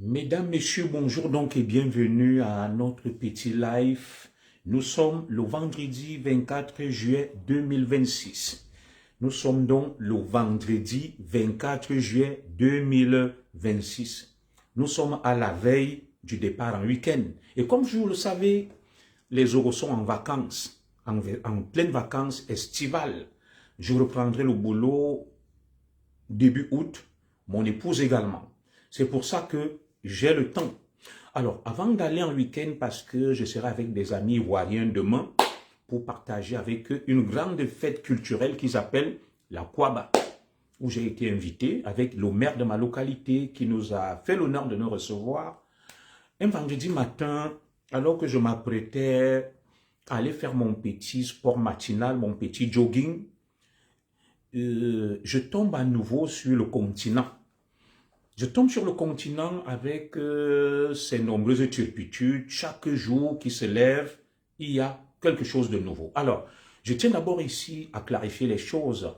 Mesdames, Messieurs, bonjour donc et bienvenue à notre petit live. Nous sommes le vendredi 24 juillet 2026. Nous sommes donc le vendredi 24 juillet 2026. Nous sommes à la veille du départ en week-end. Et comme vous le savez, les euros sont en vacances, en pleine vacances estivales. Je reprendrai le boulot début août, mon épouse également. C'est pour ça que j'ai le temps. Alors, avant d'aller en week-end, parce que je serai avec des amis ivoiriens demain, pour partager avec eux une grande fête culturelle qu'ils appellent la Kwaba, où j'ai été invité avec le maire de ma localité qui nous a fait l'honneur de nous recevoir. Un vendredi matin, alors que je m'apprêtais à aller faire mon petit sport matinal, mon petit jogging, je tombe à nouveau sur le continent. Je tombe sur le continent avec ses nombreuses turpitudes. Chaque jour qui se lève, il y a quelque chose de nouveau. Alors, je tiens d'abord ici à clarifier les choses.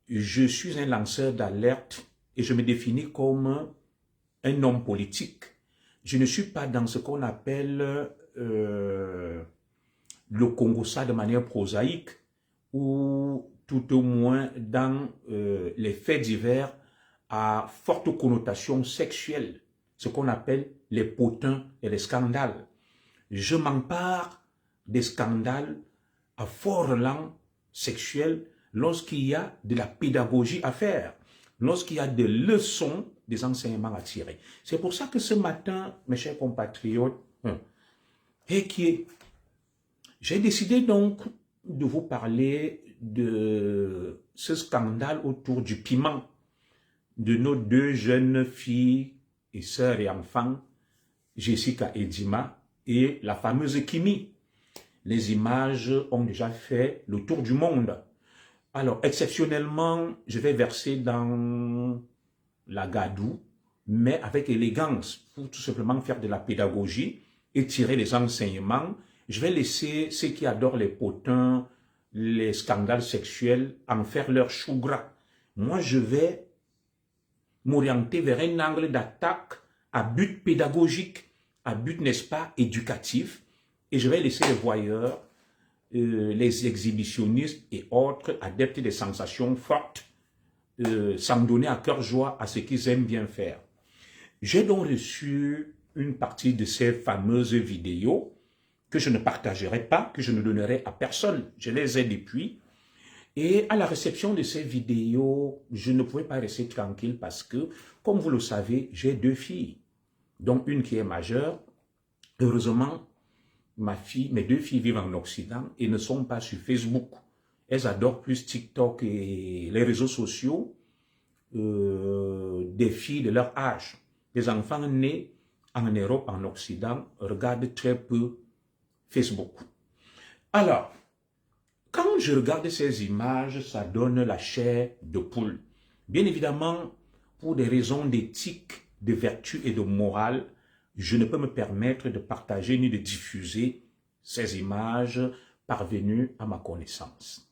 Je suis un lanceur d'alerte et je me définis comme un homme politique. Je ne suis pas dans ce qu'on appelle le Congo-ça de manière prosaïque ou tout au moins dans les faits divers à forte connotation sexuelle, ce qu'on appelle les potins et les scandales. Je m'empare des scandales à fort relent sexuel lorsqu'il y a de la pédagogie à faire, lorsqu'il y a des leçons, des enseignements à tirer. C'est pour ça que ce matin, mes chers compatriotes, j'ai décidé donc de vous parler de ce scandale autour du piment de nos deux jeunes filles et sœurs et enfants, Jessica et Dima, et la fameuse Kimi. Les images ont déjà fait le tour du monde. Alors, exceptionnellement, je vais verser dans la gadoue, mais avec élégance, pour tout simplement faire de la pédagogie et tirer les enseignements. Je vais laisser ceux qui adorent les potins, les scandales sexuels, en faire leur chou gras. Moi, je vais m'orienter vers un angle d'attaque à but pédagogique, à but, n'est-ce pas, éducatif, et je vais laisser les voyeurs, les exhibitionnistes et autres adeptes des sensations fortes s'en donner à cœur joie à ce qu'ils aiment bien faire. J'ai donc reçu une partie de ces fameuses vidéos que je ne partagerai pas, que je ne donnerai à personne. Je les ai depuis. Et à la réception de ces vidéos, je ne pouvais pas rester tranquille parce que, comme vous le savez, j'ai deux filles, dont une qui est majeure. Heureusement, mes deux filles vivent en Occident et ne sont pas sur Facebook. Elles adorent plus TikTok et les réseaux sociaux des filles de leur âge. Les enfants nés en Europe, en Occident, regardent très peu Facebook. Alors, quand je regarde ces images, ça donne la chair de poule. Bien évidemment, pour des raisons d'éthique, de vertu et de morale, je ne peux me permettre de partager ni de diffuser ces images parvenues à ma connaissance.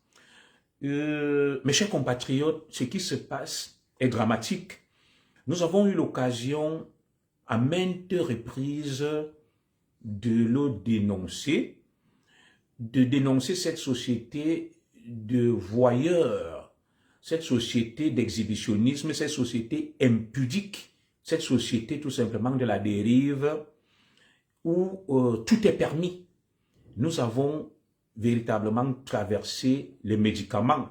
Mes chers compatriotes, ce qui se passe est dramatique. Nous avons eu l'occasion à maintes reprises de le dénoncer, cette société de voyeurs, cette société d'exhibitionnisme, cette société impudique, cette société tout simplement de la dérive où tout est permis. Nous avons véritablement traversé les médicaments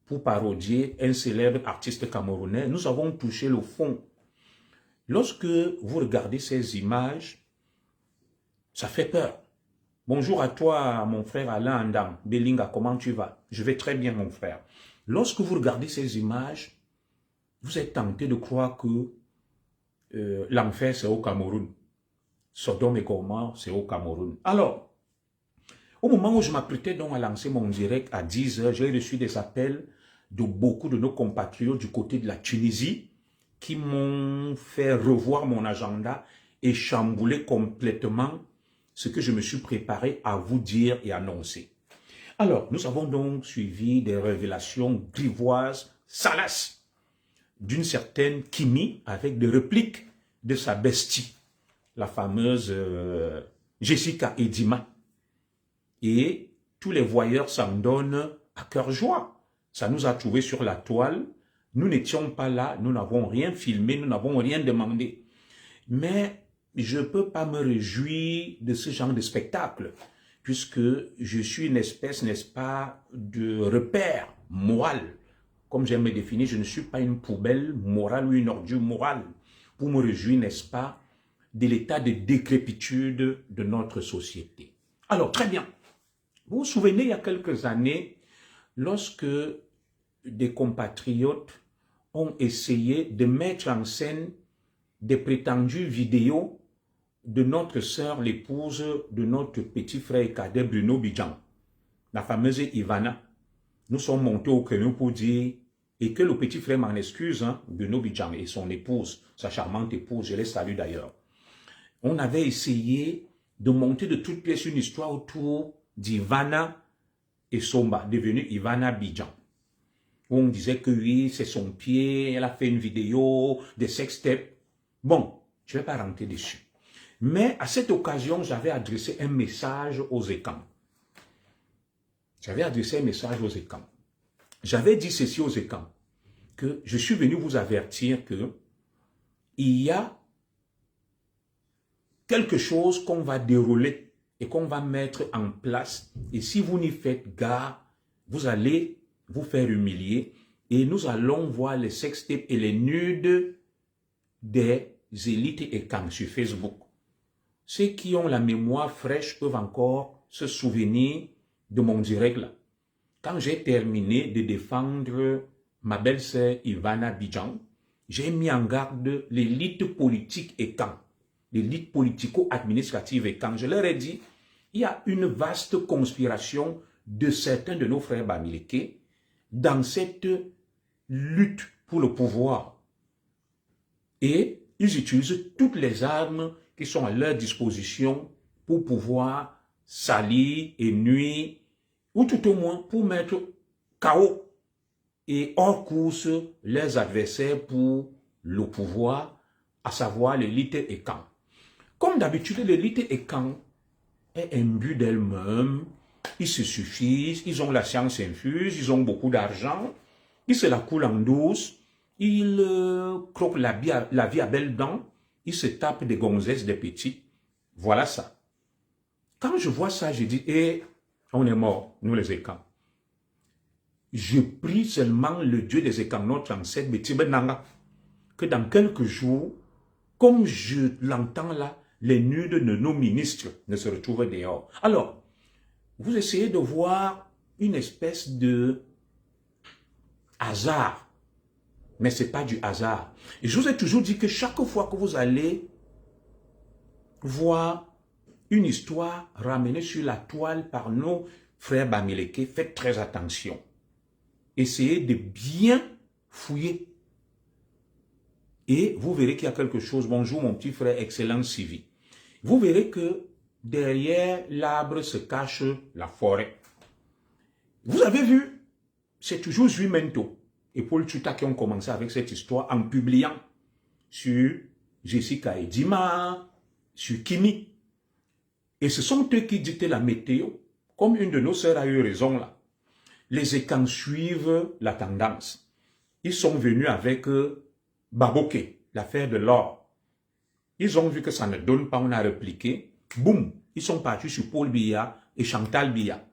pour parodier un célèbre artiste camerounais. Nous avons touché le fond. Lorsque vous regardez ces images, ça fait peur. Bonjour à toi, mon frère Alain Andam. Belinga, comment tu vas? Je vais très bien, mon frère. Lorsque vous regardez ces images, vous êtes tenté de croire que l'enfer, c'est au Cameroun. Sodome et Gomorrhe, c'est au Cameroun. Alors, au moment où je m'apprêtais donc à lancer mon direct à 10 h, j'ai reçu des appels de beaucoup de nos compatriotes du côté de la Tunisie qui m'ont fait revoir mon agenda et chambouler complètement ce que je me suis préparé à vous dire et annoncer. Alors, nous avons donc suivi des révélations grivoises, salaces, d'une certaine Kimi, avec des répliques de sa bestie, la fameuse Jessica Edima. Et tous les voyeurs s'en donnent à cœur joie. Ça nous a trouvés sur la toile. Nous n'étions pas là, nous n'avons rien filmé, nous n'avons rien demandé. Mais je ne peux pas me réjouir de ce genre de spectacle, puisque je suis une espèce, n'est-ce pas, de repère moral. Comme j'aime me définir, je ne suis pas une poubelle morale ou une ordure morale pour me réjouir, n'est-ce pas, de l'état de décrépitude de notre société. Alors, très bien. Vous vous souvenez, il y a quelques années, lorsque des compatriotes ont essayé de mettre en scène des prétendues vidéos de notre sœur, l'épouse de notre petit frère cadet Bruno Bidjan, la fameuse Ivana. Nous sommes montés au créneau pour dire, et que le petit frère m'en excuse, hein, Bruno Bidjan et son épouse, sa charmante épouse, je les salue d'ailleurs. On avait essayé de monter de toutes pièces une histoire autour d'Ivana et Somba, devenue Ivana Bidjan. On disait que oui, c'est son pied, elle a fait une vidéo, des sextapes. Bon, je ne vais pas rentrer dessus. Mais à cette occasion, j'avais adressé un message aux écans. J'avais dit ceci aux écans, que je suis venu vous avertir que il y a quelque chose qu'on va dérouler et qu'on va mettre en place. Et si vous n'y faites gaffe, vous allez vous faire humilier et nous allons voir les sextapes et les nudes des élites et camps sur Facebook. Ceux qui ont la mémoire fraîche peuvent encore se souvenir de mon direct là. Quand j'ai terminé de défendre ma belle-sœur Ivana Bidjan, j'ai mis en garde l'élite politique et camp, l'élite politico-administrative et camp. Je leur ai dit, il y a une vaste conspiration de certains de nos frères bamileke dans cette lutte pour le pouvoir. Et ils utilisent toutes les armes qui sont à leur disposition pour pouvoir salir et nuire, ou tout au moins pour mettre KO et hors course leurs adversaires pour le pouvoir, à savoir l'élite et camp. Comme d'habitude, l'élite et camp est imbue d'elle-même, ils se suffisent, ils ont la science infuse, ils ont beaucoup d'argent, ils se la coulent en douce, ils croquent la vie à belles dents, ils se tapent des gonzesses, des petits. Voilà ça. Quand je vois ça, je dis, on est mort, nous les écans. Je prie seulement le Dieu des écans, notre ancêtre, Betibenanga, que dans quelques jours, comme je l'entends là, les nudes de nos ministres ne se retrouvent dehors. Alors, vous essayez de voir une espèce de hasard, mais ce n'est pas du hasard. Et je vous ai toujours dit que chaque fois que vous allez voir une histoire ramenée sur la toile par nos frères bamileke, faites très attention. Essayez de bien fouiller. Et vous verrez qu'il y a quelque chose. Bonjour mon petit frère, excellent Sylvie. Vous verrez que derrière l'arbre se cache la forêt. Vous avez vu, c'est toujours Zuimento et Paul Tuta qui ont commencé avec cette histoire en publiant sur Jessica Edima, sur Kimi. Et ce sont eux qui dictaient la météo, comme une de nos sœurs a eu raison là. Les écans suivent la tendance. Ils sont venus avec Baboké, l'affaire de l'or. Ils ont vu que ça ne donne pas, on a répliqué. Boum, ils sont partis sur Paul Biya et Chantal Biya.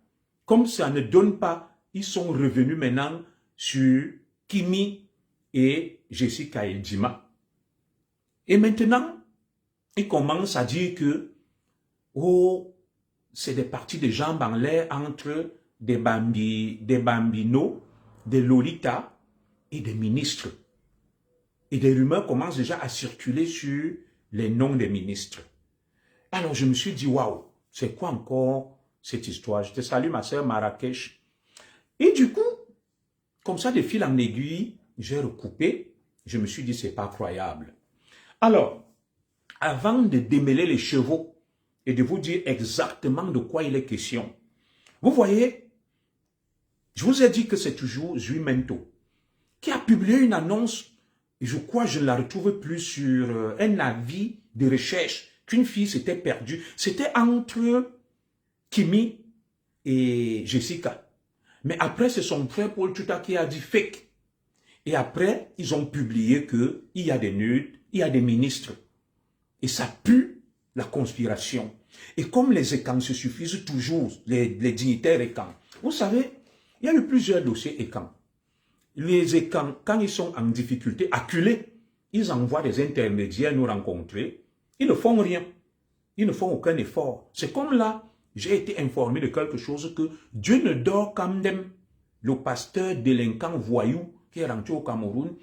Comme ça ne donne pas, ils sont revenus maintenant sur Kimi et Jessica Edima. Et maintenant, ils commencent à dire que oh, c'est des parties de jambes en l'air entre des bambinos, des lolitas et des ministres. Et des rumeurs commencent déjà à circuler sur les noms des ministres. Alors je me suis dit, waouh, c'est quoi encore cette histoire? Je te salue ma sœur Marrakech. Et du coup, comme ça de fil en aiguille, j'ai recoupé. Je me suis dit, c'est pas croyable. Alors, avant de démêler les chevaux et de vous dire exactement de quoi il est question, vous voyez, je vous ai dit que c'est toujours Zuimento qui a publié une annonce Et je crois que je ne la retrouve plus sur un avis de recherche qu'une fille s'était perdue. C'était entre Kimi et Jessica. Mais après, c'est son frère Paul Tuta qui a dit fake. Et après, ils ont publié qu'il y a des nudes, il y a des ministres. Et ça pue la conspiration. Et comme les écans se suffisent toujours, les dignitaires écans, vous savez, il y a eu plusieurs dossiers écans. Les écans, quand ils sont en difficulté, acculés, ils envoient des intermédiaires nous rencontrer. Ils ne font rien. Ils ne font aucun effort. C'est comme là, j'ai été informé de quelque chose que Dieu ne dort qu'Amdem, le pasteur délinquant voyou qui est rentré au Cameroun,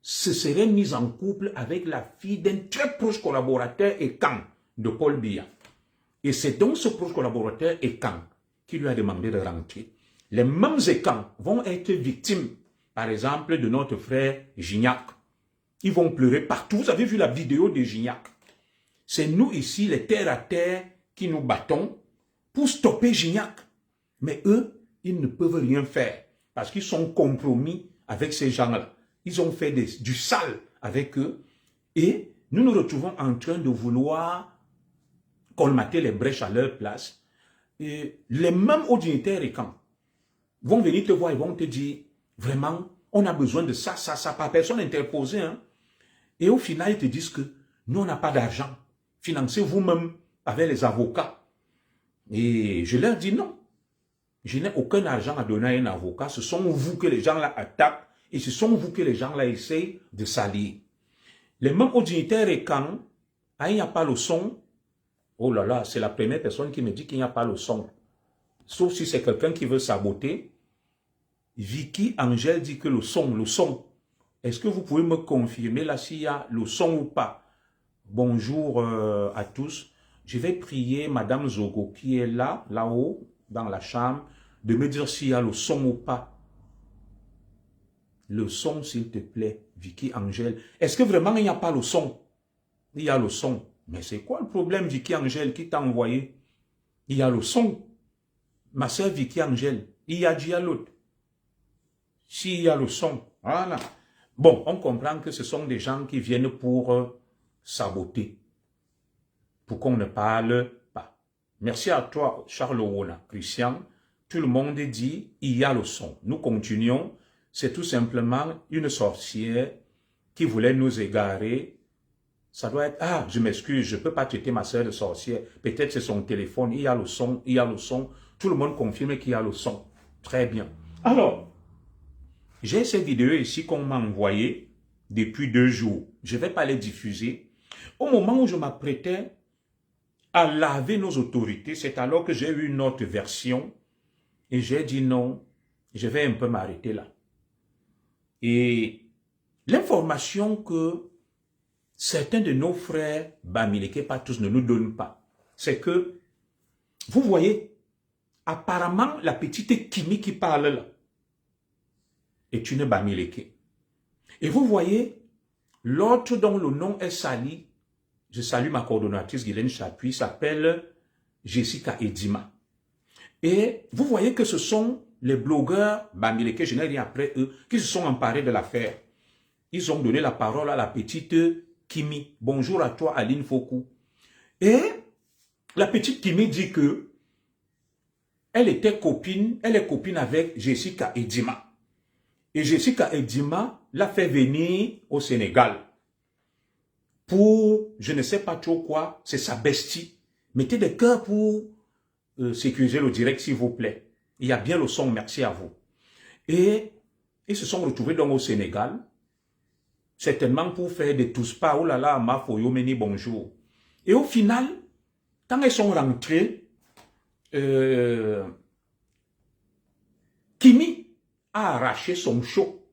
se serait mis en couple avec la fille d'un très proche collaborateur écan de Paul Biya. Et c'est donc ce proche collaborateur écan qui lui a demandé de rentrer. Les mêmes écans vont être victimes, par exemple, de notre frère Gignac. Ils vont pleurer partout. Vous avez vu la vidéo de Gignac. C'est nous ici, les terre à terre, qui nous battons pour stopper Gignac. Mais eux, ils ne peuvent rien faire parce qu'ils sont compromis avec ces gens-là. Ils ont fait du sale avec eux et nous nous retrouvons en train de vouloir colmater les brèches à leur place. Et les mêmes hauts dignitaires et quand vont venir te voir et vont te dire, vraiment, on a besoin de ça, ça, ça, pas personne interposée. Hein? Et au final, ils te disent que nous, on n'a pas d'argent. Financez vous-même avec les avocats. Et je leur dis non. Je n'ai aucun argent à donner à un avocat. Ce sont vous que les gens-là attaquent et ce sont vous que les gens-là essayent de salir. Les mêmes hauts dignitaires et quand il n'y a pas le son, oh là là, c'est la première personne qui me dit qu'il n'y a pas le son. Sauf si c'est quelqu'un qui veut saboter. Vicky Angèle dit que le son. Est-ce que vous pouvez me confirmer là s'il y a le son ou pas? Bonjour à tous. Je vais prier Madame Zogo qui est là, là-haut, dans la chambre, de me dire s'il y a le son ou pas. Le son, s'il te plaît, Vicky Angèle. Est-ce que vraiment il n'y a pas le son? Il y a le son. Mais c'est quoi le problème, Vicky Angèle, qui t'a envoyé? Il y a le son. Ma soeur Vicky Angèle, il y a dit à l'autre. S'il y a le son, voilà. Bon, on comprend que ce sont des gens qui viennent pour saboter, pour qu'on ne parle pas. Merci à toi, Charles Wona, Christian. Tout le monde dit, il y a le son. Nous continuons. C'est tout simplement une sorcière qui voulait nous égarer. Ça doit être, ah, je m'excuse, je ne peux pas traiter ma soeur de sorcière. Peut-être c'est son téléphone, il y a le son, il y a le son. Tout le monde confirme qu'il y a le son. Très bien. Alors, j'ai ces vidéos ici qu'on m'a envoyées depuis 2 jours. Je ne vais pas les diffuser. Au moment où je m'apprêtais à laver nos autorités, c'est alors que j'ai eu une autre version et j'ai dit non, je vais un peu m'arrêter là. Et l'information que certains de nos frères Bamileke, pas tous, ne nous donnent pas, c'est que, vous voyez, apparemment, la petite Kimi qui parle là est une Bamileke. Et vous voyez, l'autre dont le nom est sali, je salue ma coordonnatrice Guylaine Chapuis, s'appelle Jessica Edima. Et vous voyez que ce sont les blogueurs Bamileke, je n'ai rien après eux, qui se sont emparés de l'affaire. Ils ont donné la parole à la petite Kimi. Bonjour à toi, Aline Fokou. Et la petite Kimi dit que elle est copine avec Jessica Edima. Et Jessica Edima l'a fait venir au Sénégal pour, je ne sais pas trop quoi, c'est sa bestie. Mettez des cœurs pour sécuriser le direct, s'il vous plaît. Il y a bien le son, merci à vous. Et ils se sont retrouvés donc au Sénégal, certainement pour faire des tous-pas, oh là là, ma foyo meni bonjour. Et au final, quand ils sont rentrés, Kimi a arraché son show.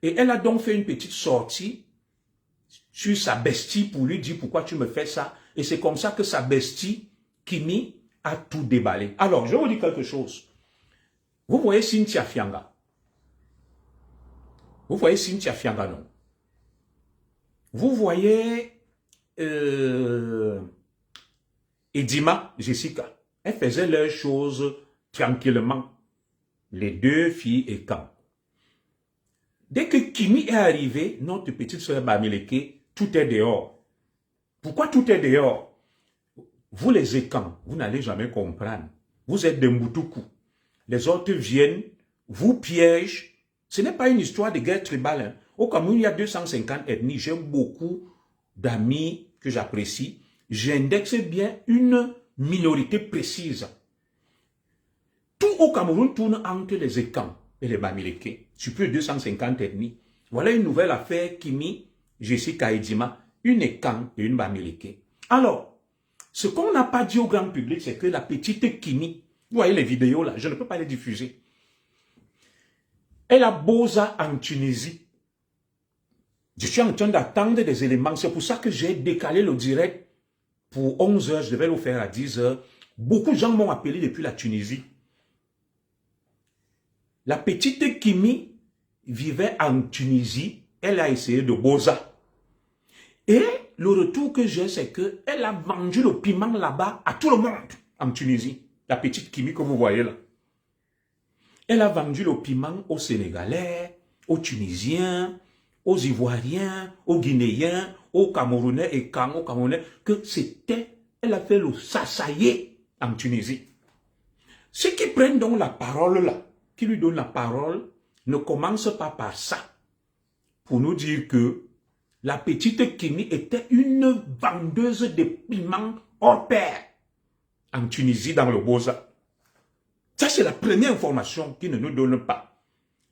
Et elle a donc fait une petite sortie sur sa bestie pour lui dire pourquoi tu me fais ça. Et c'est comme ça que sa bestie, Kimi, a tout déballé. Alors, je vais vous dire quelque chose. Vous voyez Cynthia Fianga. Vous voyez Cynthia Fianga, non? Vous voyez Edima, Jessica. Elles faisaient leurs choses tranquillement. Les deux filles et quand. Dès que Kimi est arrivé, notre petite sœur Bamileke, tout est dehors. Pourquoi tout est dehors? Vous les Ekans, vous n'allez jamais comprendre. Vous êtes des Mbutuku. Les autres viennent, vous piègent. Ce n'est pas une histoire de guerre tribale. Hein. Au Cameroun, il y a 250 ethnies. J'ai beaucoup d'amis que j'apprécie. J'indexe bien une minorité précise. Tout au Cameroun tourne entre les Ekans et les Bamileke. Sur plus de 250 ethnies. Voilà une nouvelle affaire Kimi, Jessica Edima, une Ekan et une Bamileke. Alors, ce qu'on n'a pas dit au grand public, c'est que la petite Kimi, vous voyez les vidéos là, je ne peux pas les diffuser. Elle a Boza en Tunisie. Je suis en train d'attendre des éléments. C'est pour ça que j'ai décalé le direct pour 11 h. Je devais le faire à 10 h. Beaucoup de gens m'ont appelé depuis la Tunisie. La petite Kimi vivait en Tunisie. Elle a essayé de Boza. Et le retour que j'ai, c'est qu'elle a vendu le piment là-bas à tout le monde en Tunisie. La petite Kimi que vous voyez là. Elle a vendu le piment aux Sénégalais, aux Tunisiens, aux Ivoiriens, aux Guinéens, aux Camerounais et aux Camerounais, que c'était, elle a fait le sassaillé en Tunisie. Ceux qui prennent donc la parole là, qui lui donnent la parole, ne commencent pas par ça, pour nous dire que la petite Kimi était une vendeuse de piments hors pair en Tunisie, dans le Boza. Ça, c'est la première information qu'ils ne nous donnent pas.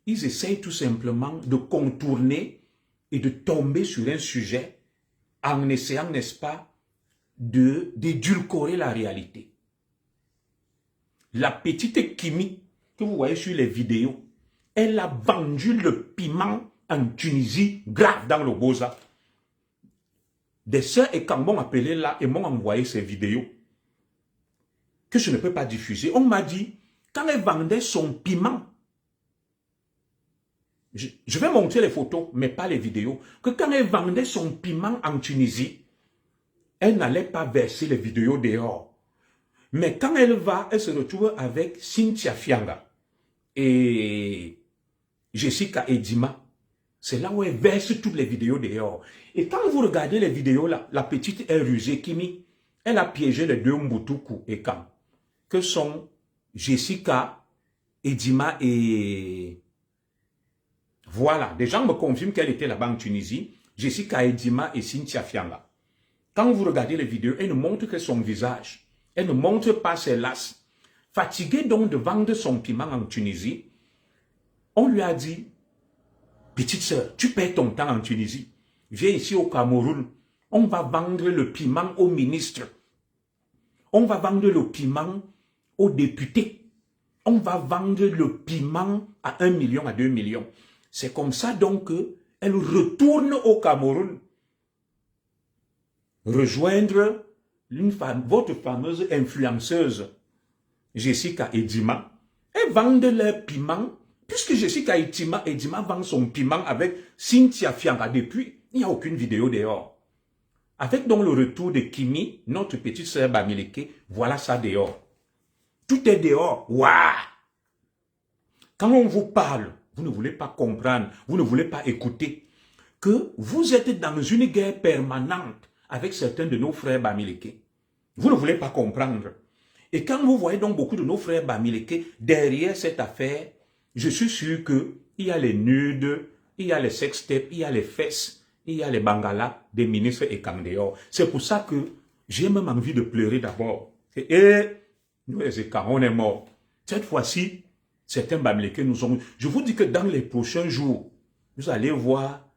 Ils essayent tout simplement de contourner et de tomber sur un sujet en essayant, n'est-ce pas, d'édulcorer la réalité. La petite Kimi, que vous voyez sur les vidéos, elle a vendu le piment en Tunisie, grave dans le Boza. Des sœurs et quand m'ont appelé là et m'ont envoyé ces vidéos que je ne peux pas diffuser. On m'a dit, quand elle vendait son piment, je vais montrer les photos, mais pas les vidéos, que quand elle vendait son piment en Tunisie, elle n'allait pas verser les vidéos dehors. Mais quand elle va, elle se retrouve avec Cynthia Fianga et Jessica Edima. C'est là où elle verse toutes les vidéos dehors. Et quand vous regardez les vidéos là, la petite est rusée, Kimi, elle a piégé les deux Mbutuku et Kam, que sont Jessica, Edima et... Voilà, des gens me confirment qu'elle était là-bas en Tunisie, Jessica Edima et Cynthia Fianga. Quand vous regardez les vidéos, elle ne montre que son visage. Elle ne montre pas ses lasses. Fatiguée donc de vendre son piment en Tunisie, on lui a dit, petite sœur, tu perds ton temps en Tunisie. Viens ici au Cameroun. On va vendre le piment au ministre. On va vendre le piment aux députés. On va vendre le piment à 1 million, à 2 millions. C'est comme ça donc qu'elle retourne au Cameroun. Rejoindre votre fameuse influenceuse Jessica Edima. Elles vendent leur piment. Puisque Jessica Edima vend son piment avec Cynthia Fianga depuis, il n'y a aucune vidéo dehors. Avec donc le retour de Kimi, notre petite sœur Bamileke, voilà ça dehors. Tout est dehors. Waouh! Quand on vous parle, vous ne voulez pas comprendre, vous ne voulez pas écouter, que vous êtes dans une guerre permanente avec certains de nos frères Bamileke. Vous ne voulez pas comprendre. Et quand vous voyez donc beaucoup de nos frères Bamileke derrière cette affaire, je suis sûr qu'il y a les nudes, il y a les sextapes, il y a les fesses, il y a les bangalas des ministres et Kandéor. C'est pour ça que j'ai même envie de pleurer d'abord. Et nous les Ekans, on est morts. Cette fois-ci, certains Bamileke nous ont... Je vous dis que dans les prochains jours, vous allez voir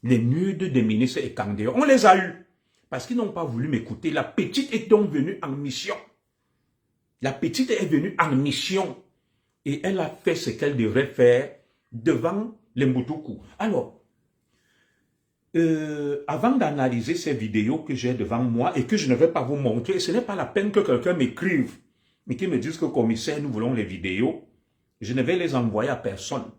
les nudes des ministres et Kandéor. On les a eus. Parce qu'ils n'ont pas voulu m'écouter. La petite est donc venue en mission. La petite est venue en mission. Et elle a fait ce qu'elle devrait faire devant les Mbutuku. Alors, avant d'analyser ces vidéos que j'ai devant moi et que je ne vais pas vous montrer, ce n'est pas la peine que quelqu'un m'écrive, mais qu'il me dise que commissaire, nous voulons les vidéos, je ne vais les envoyer à personne.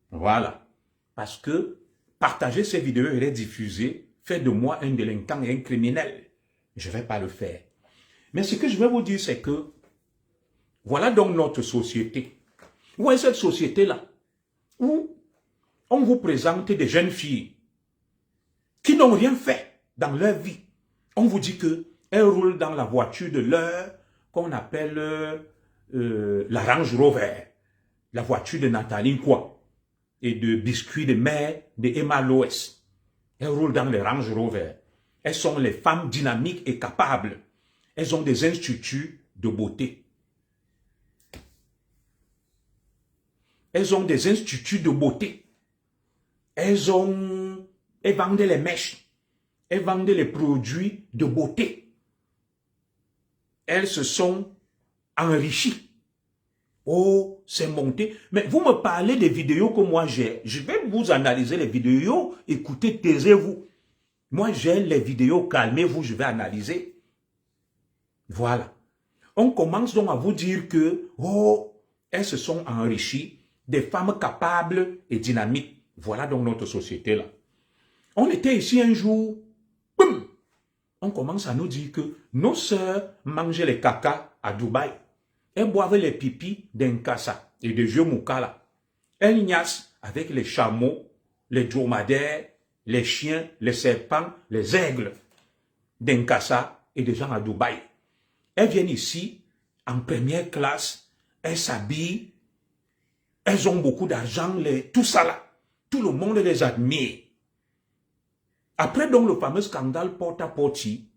Voilà. Parce que partager ces vidéos et les diffuser fait de moi un délinquant et un criminel. Je ne vais pas le faire. Mais ce que je vais vous dire, c'est que voilà donc notre société. Où est cette société-là? Où on vous présente des jeunes filles qui n'ont rien fait dans leur vie. On vous dit qu'elles roulent dans la voiture de leur, qu'on appelle la Range Rover, la voiture de Nathalie quoi, et de Biscuit de Mère de Emma Loès. Elles roulent dans les Range Rover. Elles sont les femmes dynamiques et capables. Elles ont des instituts de beauté. Elles ont des instituts de beauté. Elles vendent les mèches. Elles vendent les produits de beauté. Elles se sont enrichies. Oh, c'est monté. Mais vous me parlez des vidéos que moi j'ai. Je vais vous analyser les vidéos. Écoutez, taisez-vous. Moi, j'ai les vidéos. Calmez-vous, je vais analyser. Voilà. On commence donc à vous dire que, oh, elles se sont enrichies. Des femmes capables et dynamiques. Voilà donc notre société là. On était ici un jour, boum, on commence à nous dire que nos sœurs mangeaient les caca à Dubaï. Elles boivent les pipis d'Inkasa et de vieux Moukala. Elles niassent avec les chameaux, les dromadaires, les chiens, les serpents, les aigles d'Inkasa et des gens à Dubaï. Elles viennent ici en première classe, elles s'habillent, elles ont beaucoup d'argent, tout ça là. Tout le monde les admire. Après donc le fameux scandale Porta-Porti,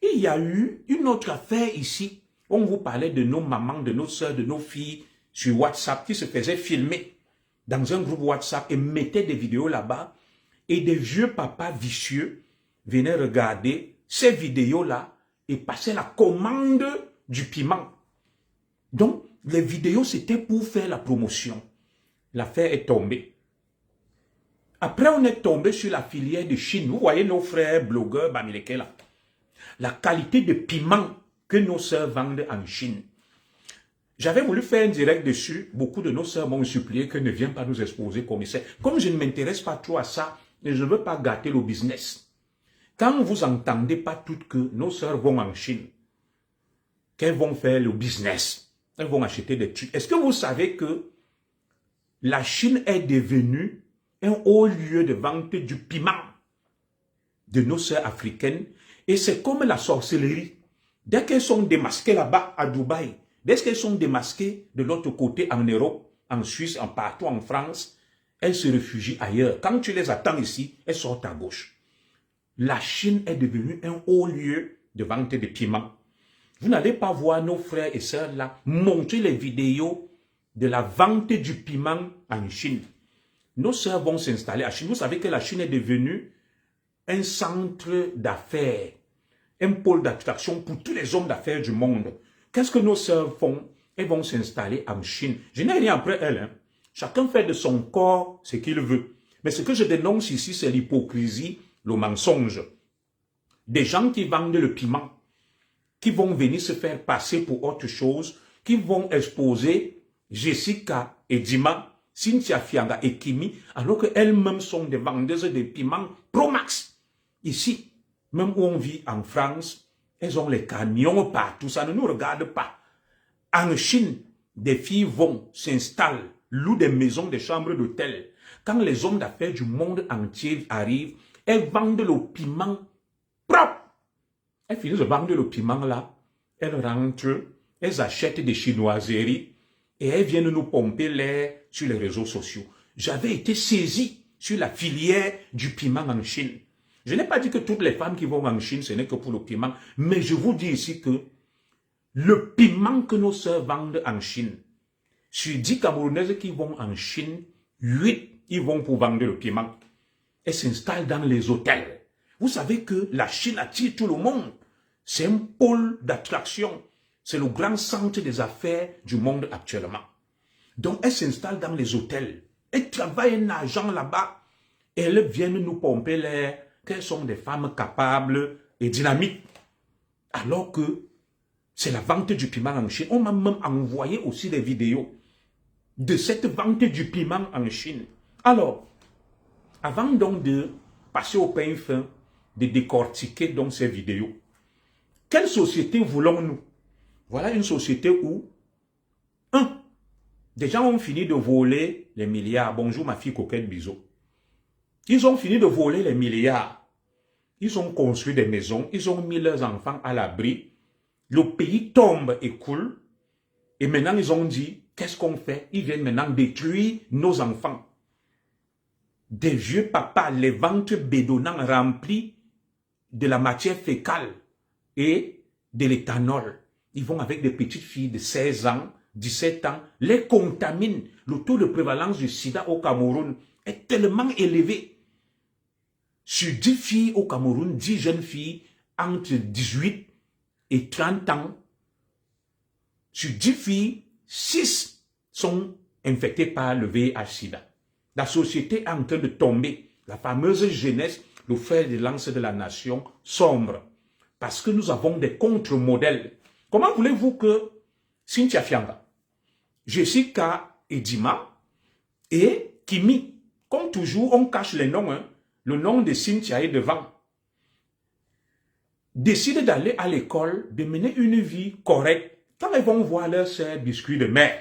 il y a eu une autre affaire ici. On vous parlait de nos mamans, de nos soeurs, de nos filles sur WhatsApp qui se faisaient filmer dans un groupe WhatsApp et mettaient des vidéos là-bas. Et des vieux papas vicieux venaient regarder ces vidéos-là et passaient la commande du piment. Donc, les vidéos, c'était pour faire la promotion. L'affaire est tombée. Après, on est tombé sur la filière de Chine. Vous voyez nos frères blogueurs bamileke là. La qualité de piment que nos sœurs vendent en Chine. J'avais voulu faire un direct dessus. Beaucoup de nos sœurs m'ont supplié que ne viennent pas nous exposer, commissaire. Comme je ne m'intéresse pas trop à ça, et je ne veux pas gâter le business. Quand vous entendez pas toutes que nos sœurs vont en Chine, qu'elles vont faire le business, elles vont acheter des trucs. Est-ce que vous savez que la Chine est devenue un haut lieu de vente du piment de nos sœurs africaines? Et c'est comme la sorcellerie. Dès qu'elles sont démasquées là-bas à Dubaï, dès qu'elles sont démasquées de l'autre côté en Europe, en Suisse, en partout en France, elles se réfugient ailleurs. Quand tu les attends ici, elles sortent à gauche. La Chine est devenue un haut lieu de vente de piment. Vous n'allez pas voir nos frères et sœurs là montrer les vidéos de la vente du piment en Chine. Nos sœurs vont s'installer à Chine. Vous savez que la Chine est devenue un centre d'affaires, un pôle d'attraction pour tous les hommes d'affaires du monde. Qu'est-ce que nos sœurs font? Elles vont s'installer en Chine. Je n'ai rien après elles. Hein. Chacun fait de son corps ce qu'il veut. Mais ce que je dénonce ici, c'est l'hypocrisie, le mensonge. Des gens qui vendent le piment, qui vont venir se faire passer pour autre chose, qui vont exposer Jessica et Dima, Cynthia Fianga et Kimi, alors qu'elles-mêmes sont des vendeuses de piments Pro Max. Ici, même où on vit en France, elles ont les camions partout, ça ne nous regarde pas. En Chine, des filles vont, s'installent, louent des maisons, des chambres d'hôtel. Quand les hommes d'affaires du monde entier arrivent, elles vendent le piment propre. Elles finissent de vendre le piment là, elles rentrent, elles achètent des chinoiseries et elles viennent nous pomper l'air sur les réseaux sociaux. J'avais été saisi sur la filière du piment en Chine. Je n'ai pas dit que toutes les femmes qui vont en Chine, ce n'est que pour le piment, mais je vous dis ici que le piment que nos sœurs vendent en Chine, sur 10 Camerounaises qui vont en Chine, 8, ils vont pour vendre le piment. Elles s'installent dans les hôtels. Vous savez que la Chine attire tout le monde. C'est un pôle d'attraction. C'est le grand centre des affaires du monde actuellement. Donc, elles s'installent dans les hôtels. Elles travaillent un argent là-bas. Et elles viennent nous pomper l'air qu'elles sont des femmes capables et dynamiques. Alors que c'est la vente du piment en Chine. On m'a même envoyé aussi des vidéos de cette vente du piment en Chine. Alors, avant donc de passer au pain fin, de décortiquer donc ces vidéos, quelle société voulons-nous? Voilà une société où, des gens ont fini de voler les milliards. Bonjour ma fille coquette, bisous. Ils ont fini de voler les milliards. Ils ont construit des maisons. Ils ont mis leurs enfants à l'abri. Le pays tombe et coule. Et maintenant, ils ont dit, qu'est-ce qu'on fait? Ils viennent maintenant détruire nos enfants. Des vieux papas, les ventres bédonnants remplis de la matière fécale et de l'éthanol. Ils vont avec des petites filles de 16 ans, 17 ans, les contaminent. Le taux de prévalence du sida au Cameroun est tellement élevé. Sur 10 filles au Cameroun, 10 jeunes filles entre 18 et 30 ans, sur 10 filles, 6 sont infectées par le VIH-Sida. La société est en train de tomber. La fameuse jeunesse, le fer de lance de la nation, sombre. Parce que nous avons des contre-modèles. Comment voulez-vous que Cynthia Fianga, Jessica Edima et Kimi, comme toujours, on cache les noms, hein, le nom de Cynthia est devant, décident d'aller à l'école, de mener une vie correcte, quand elles vont voir leurs sœurs biscuits de mer,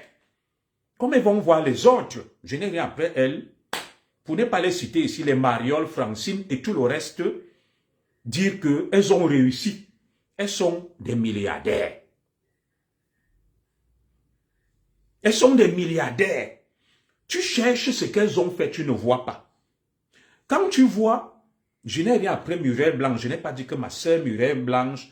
comme elles vont voir les autres, je n'ai rien après elles, pour ne pas les citer ici, les Mariol, Francine et tout le reste, dire qu'elles ont réussi. Elles sont des milliardaires. Elles sont des milliardaires. Tu cherches ce qu'elles ont fait, tu ne vois pas. Quand tu vois, je n'ai rien après Muriel Blanche, je n'ai pas dit que ma sœur Muriel Blanche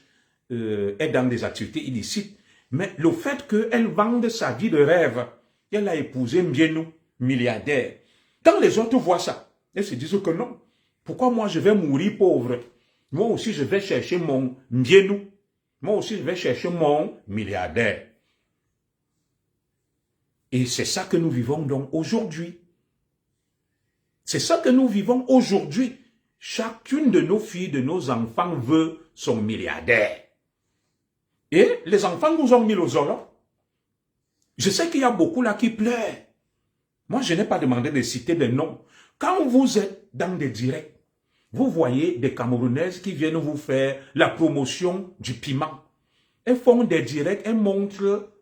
est dans des activités illicites, mais le fait qu'elle vende sa vie de rêve, elle a épousé Mbienou, milliardaire. Quand les autres voient ça, elles se disent que non. Pourquoi moi je vais mourir pauvre? Moi aussi je vais chercher mon Mbienou. Moi aussi je vais chercher mon milliardaire. Et c'est ça que nous vivons donc aujourd'hui. C'est ça que nous vivons aujourd'hui. Chacune de nos filles, de nos enfants veut son milliardaire. Et les enfants nous ont mis au zolo. Je sais qu'il y a beaucoup là qui pleurent. Moi, je n'ai pas demandé de citer des noms. Quand vous êtes dans des directs, vous voyez des Camerounaises qui viennent vous faire la promotion du piment. Elles font des directs, elles montrent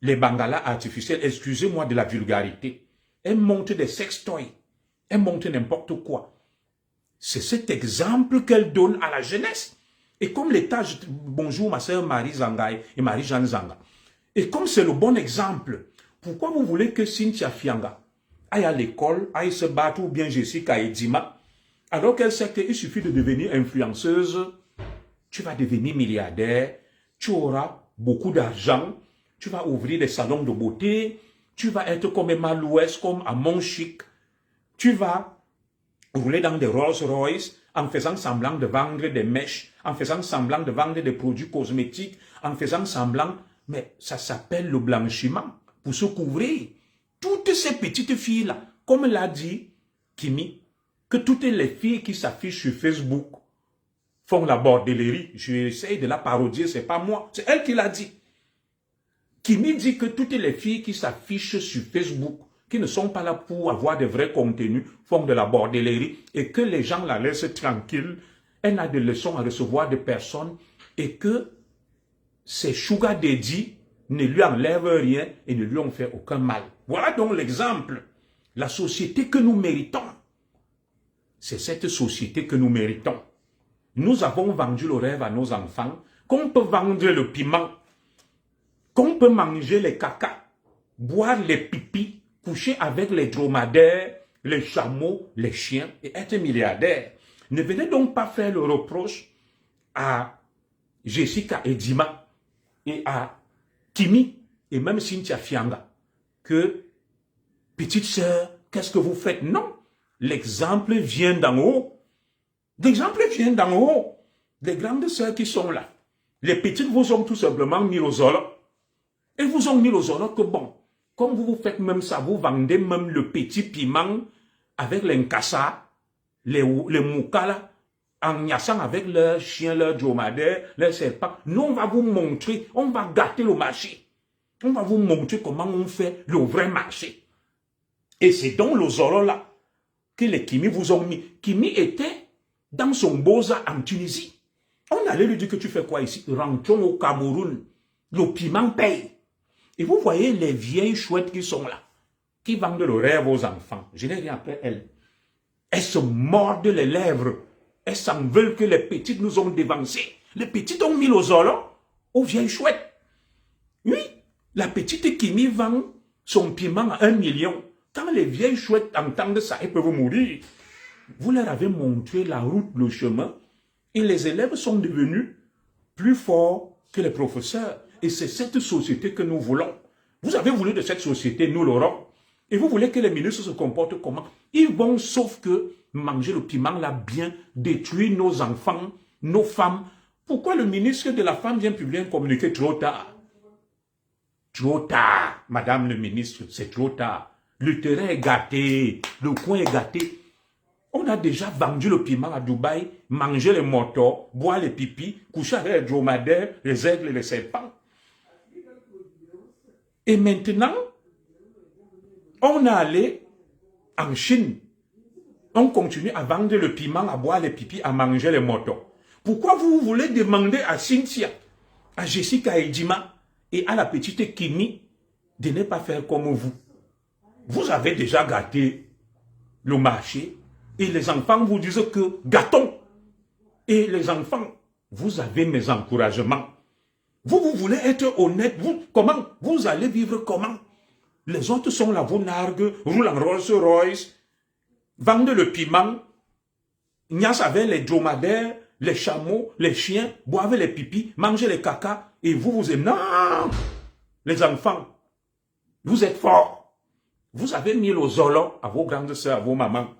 les bangalas artificiels, excusez-moi de la vulgarité. Elles montrent des sextoys. Elles montrent n'importe quoi. C'est cet exemple qu'elles donnent à la jeunesse. Et comme l'État, bonjour ma sœur Marie Zangaï et Marie-Jeanne Zanga. Et comme c'est le bon exemple, pourquoi vous voulez que Cynthia Fianga aille à l'école, aille se battre, ou bien Jessica Edima, alors qu'elle sait qu'il suffit de devenir influenceuse, tu vas devenir milliardaire, tu auras beaucoup d'argent, tu vas ouvrir des salons de beauté, tu vas être comme Emma Louès, comme à Monchic, tu vas rouler dans des Rolls-Royce en faisant semblant de vendre des mèches, en faisant semblant de vendre des produits cosmétiques, en faisant semblant, mais ça s'appelle le blanchiment, pour se couvrir. Toutes ces petites filles-là, comme l'a dit Kimi, que toutes les filles qui s'affichent sur Facebook font la bordellerie. J'essaie de la parodier, c'est pas moi, c'est elle qui l'a dit. Kimi dit que toutes les filles qui s'affichent sur Facebook, qui ne sont pas là pour avoir de vrais contenus, font de la bordellerie et que les gens la laissent tranquille. Elle n'a de leçons à recevoir de personne et que ces sugar daddy ne lui enlèvent rien et ne lui ont fait aucun mal. Voilà donc l'exemple. La société que nous méritons. C'est cette société que nous méritons. Nous avons vendu le rêve à nos enfants, qu'on peut vendre le piment, qu'on peut manger les caca, boire les pipis, coucher avec les dromadaires, les chameaux, les chiens et être milliardaire. Ne venez donc pas faire le reproche à Jessica Edima et à Kimi et même Cynthia Fianga que, petite sœur, qu'est-ce que vous faites? Non, l'exemple vient d'en haut. L'exemple vient d'en haut. Les grandes sœurs qui sont là. Les petites vous ont tout simplement mis au zolo. Elles vous ont mis au zolo que bon, comme vous faites même ça, vous vendez même le petit piment avec les nkassa, les moukas là, en niassant avec leurs chiens, leurs dromadaires, leurs serpents. Nous, on va vous montrer, on va gâter le marché. On va vous montrer comment on fait le vrai marché. Et c'est donc le zolo là que les Kimi vous ont mis. Kimi était dans son beaux-arts en Tunisie. On allait lui dire que tu fais quoi ici? Rentrons au Cameroun. Le piment paye. Et vous voyez les vieilles chouettes qui sont là, qui vendent le rêve aux enfants. Je n'ai rien après elles. Elles se mordent les lèvres. Elles s'en veulent que les petites nous ont dévancés. Les petites ont mis aux zolos aux vieilles chouettes. Oui, la petite Kimi vend son piment à 1 million. Quand les vieilles chouettes entendent ça, elles peuvent mourir. Vous leur avez montré la route, le chemin, et les élèves sont devenus plus forts que les professeurs. Et c'est cette société que nous voulons. Vous avez voulu de cette société, nous l'aurons. Et vous voulez que les ministres se comportent comment? Ils vont, sauf que manger le piment l'a bien détruit nos enfants, nos femmes. Pourquoi le ministre de la Femme vient publier un communiqué trop tard? Trop tard, madame le ministre, c'est trop tard. Le terrain est gâté, le coin est gâté. On a déjà vendu le piment à Dubaï, manger les motos, boire les pipis, coucher avec les dromadaires, les aigles et les serpents. Et maintenant, on est allé en Chine. On continue à vendre le piment, à boire les pipis, à manger les motos. Pourquoi vous voulez demander à Cynthia, à Jessica Edima et à la petite Kimi de ne pas faire comme vous? Vous avez déjà gâté le marché et les enfants vous disent que gâtons. Et les enfants, vous avez mes encouragements. Vous voulez être honnête. Comment? Vous allez vivre comment? Les autres sont là, vous narguent, roulent en Rolls Royce, vendent le piment, niassent avec les dromadaires, les chameaux, les chiens, boivent les pipis, mangent les caca, et vous êtes... Non! Les enfants, vous êtes forts. Vous avez mis le zolo à vos grandes sœurs, à vos mamans.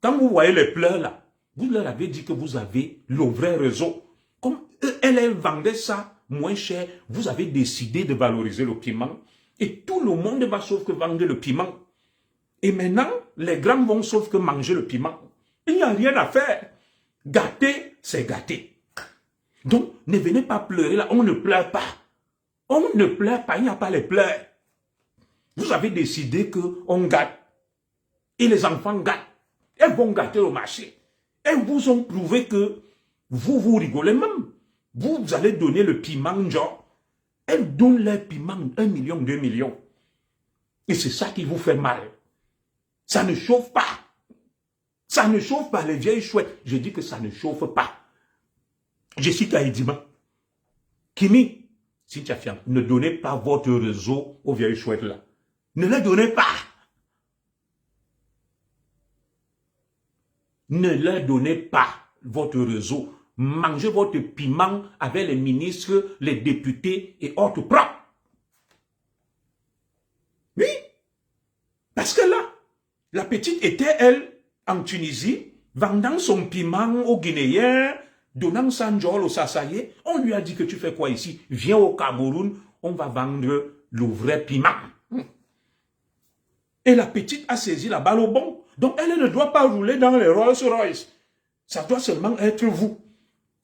Quand vous voyez les pleurs là, vous leur avez dit que vous avez le vrai réseau. Comme elles vendaient ça moins cher, vous avez décidé de valoriser le piment. Et tout le monde va sauf que vendre le piment. Et maintenant, les grands vont sauf que manger le piment. Il n'y a rien à faire. Gâter, c'est gâter. Donc, ne venez pas pleurer là, on ne pleure pas. On ne pleure pas, il n'y a pas les pleurs. Vous avez décidé qu'on gâte. Et les enfants gâtent. Elles vont gâter au marché. Elles vous ont prouvé que vous rigolez même. Vous allez donner le piment, genre. Elles donnent leur piment 1 million, 2 millions. Et c'est ça qui vous fait mal. Ça ne chauffe pas. Ça ne chauffe pas les vieilles chouettes. Je dis que ça ne chauffe pas. Jessica Edima, Kimi, Cynthia Fiang, ne donnez pas votre réseau aux vieilles chouettes là. Ne le donnez pas. Ne leur donnez pas votre réseau. Mangez votre piment avec les ministres, les députés et autres propres. Oui. Parce que là, la petite était, elle, en Tunisie, vendant son piment aux Guinéens, donnant Sanjol au Sassaye. On lui a dit que tu fais quoi ici? Viens au Cameroun, on va vendre le vrai piment. Et la petite a saisi la balle au bon. Donc elle ne doit pas rouler dans les Rolls Royce. Ça doit seulement être vous.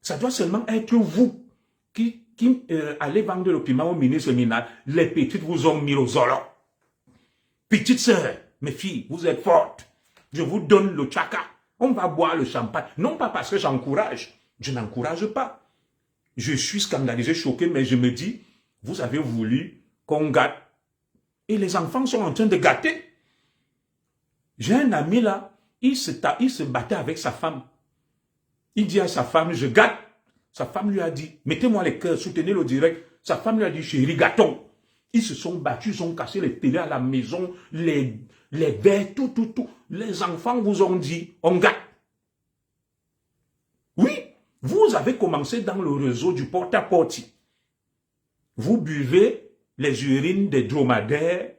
Ça doit seulement être vous qui allez vendre le piment au ministre Minal. Les petites vous ont mis au zolo. Petites sœurs, mes filles, vous êtes fortes. Je vous donne le tchaka. On va boire le champagne. Non pas parce que j'encourage. Je n'encourage pas. Je suis scandalisé, choqué, mais je me dis, vous avez voulu qu'on gâte. Et les enfants sont en train de gâter. J'ai un ami là, il se battait avec sa femme. Il dit à sa femme, je gâte. Sa femme lui a dit, mettez-moi les cœurs, soutenez le direct. Sa femme lui a dit, chérie, gâtons. Ils se sont battus, ils ont cassé les télés à la maison, les verres, tout. Les enfants vous ont dit, on gâte. Oui, vous avez commencé dans le réseau du porte-à-porte. Vous buvez les urines des dromadaires,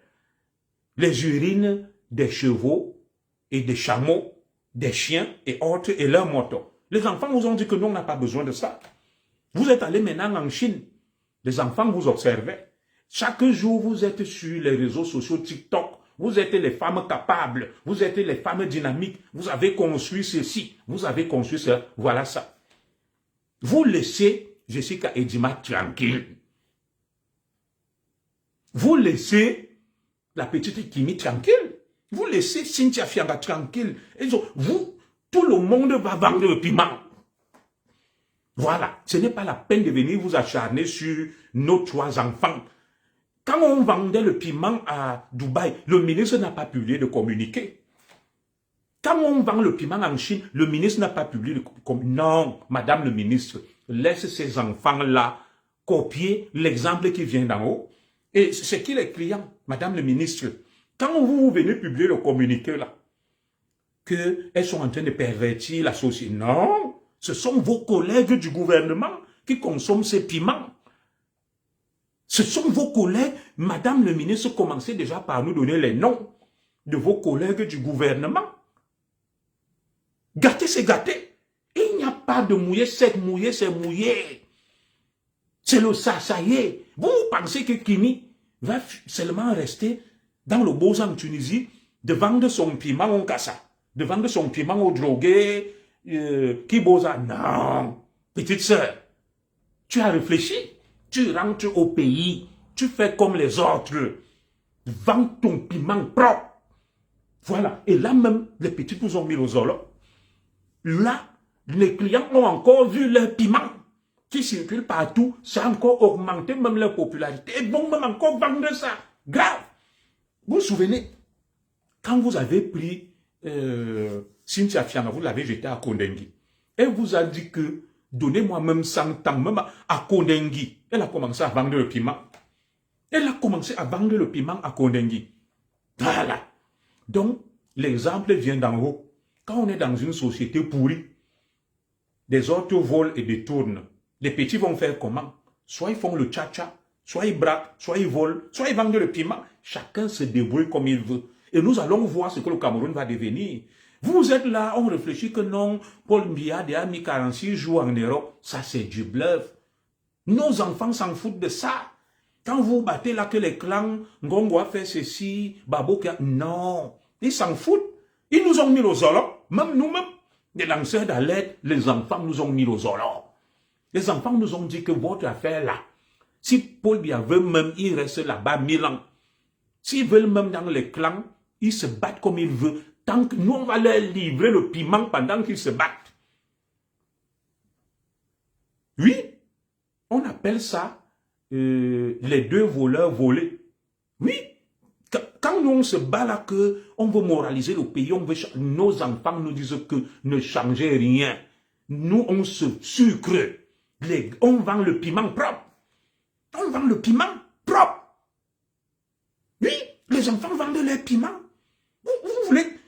les urines des chevaux et des chameaux, des chiens et autres et leurs motos. Les enfants vous ont dit que nous, on n'a pas besoin de ça. Vous êtes allés maintenant en Chine. Les enfants vous observaient. Chaque jour, vous êtes sur les réseaux sociaux TikTok. Vous êtes les femmes capables. Vous êtes les femmes dynamiques. Vous avez construit ceci. Vous avez construit ça. Voilà ça. Vous laissez Jessica Edima tranquille. Vous laissez la petite Kimi tranquille. Vous laissez Cynthia Fianga tranquille. Et vous, tout le monde va vendre le piment. Voilà. Ce n'est pas la peine de venir vous acharner sur nos 3 enfants. Quand on vendait le piment à Dubaï, le ministre n'a pas publié de communiqué. Quand on vend le piment en Chine, le ministre n'a pas publié comme non, madame le ministre, laisse ces enfants-là copier l'exemple qui vient d'en haut. Et c'est qui les clients, madame le ministre? Quand vous venez publier le communiqué là, qu'elles sont en train de pervertir la société, non, ce sont vos collègues du gouvernement qui consomment ces piments. Ce sont vos collègues, madame le ministre, commencez déjà par nous donner les noms de vos collègues du gouvernement. Gâter, c'est gâter. Il n'y a pas de mouiller, c'est mouillé, c'est mouillé. C'est le ça y est. Vous pensez que Kimi va seulement rester dans le Beaux-Arts en Tunisie de vendre son piment au cassa, de vendre son piment aux drogués, qui Beaux-Arts? Non. Petite sœur, tu as réfléchi, tu rentres au pays, tu fais comme les autres. Vends ton piment propre. Voilà. Et là même, les petits nous ont mis aux olos. Là, les clients ont encore vu leur piment qui circule partout. Ça a encore augmenté même leur popularité. Et vont même encore vendre ça. Grave. Vous vous souvenez, quand vous avez pris Cynthia Fiana, vous l'avez jeté à Kondengi. Elle vous a dit que donnez-moi même 100 ans, même à Kondengi. Elle a commencé à vendre le piment. Elle a commencé à vendre le piment à Kondengi. Voilà. Donc, l'exemple vient d'en haut. Quand on est dans une société pourrie, des autres volent et détournent. Les petits vont faire comment? Soit ils font le tcha-tcha, soit ils braquent, soit ils volent, soit ils vendent le piment. Chacun se débrouille comme il veut. Et nous allons voir ce que le Cameroun va devenir. Vous êtes là, on réfléchit que non, Paul Biya a mis 46 jours en Europe. Ça, c'est du bluff. Nos enfants s'en foutent de ça. Quand vous battez là que les clans, Ngongo a fait ceci, Baboka, non. Ils s'en foutent. Ils nous ont mis aux zolos. Même nous-mêmes, les lanceurs d'alerte, les enfants nous ont mis aux zolos. Les enfants nous ont dit que votre affaire là, si Paul Biya veut même, il reste là-bas 1000 ans. S'ils veulent même dans les clans, ils se battent comme ils veulent. Tant que nous, on va leur livrer le piment pendant qu'ils se battent. Oui, on appelle ça les deux voleurs volés. Oui, quand nous on se bat là que on veut moraliser le pays, on veut nos enfants nous disent que ne changez rien. Nous on se sucre. On vend le piment propre. On vend le piment propre. Oui, les enfants vendent leur piment.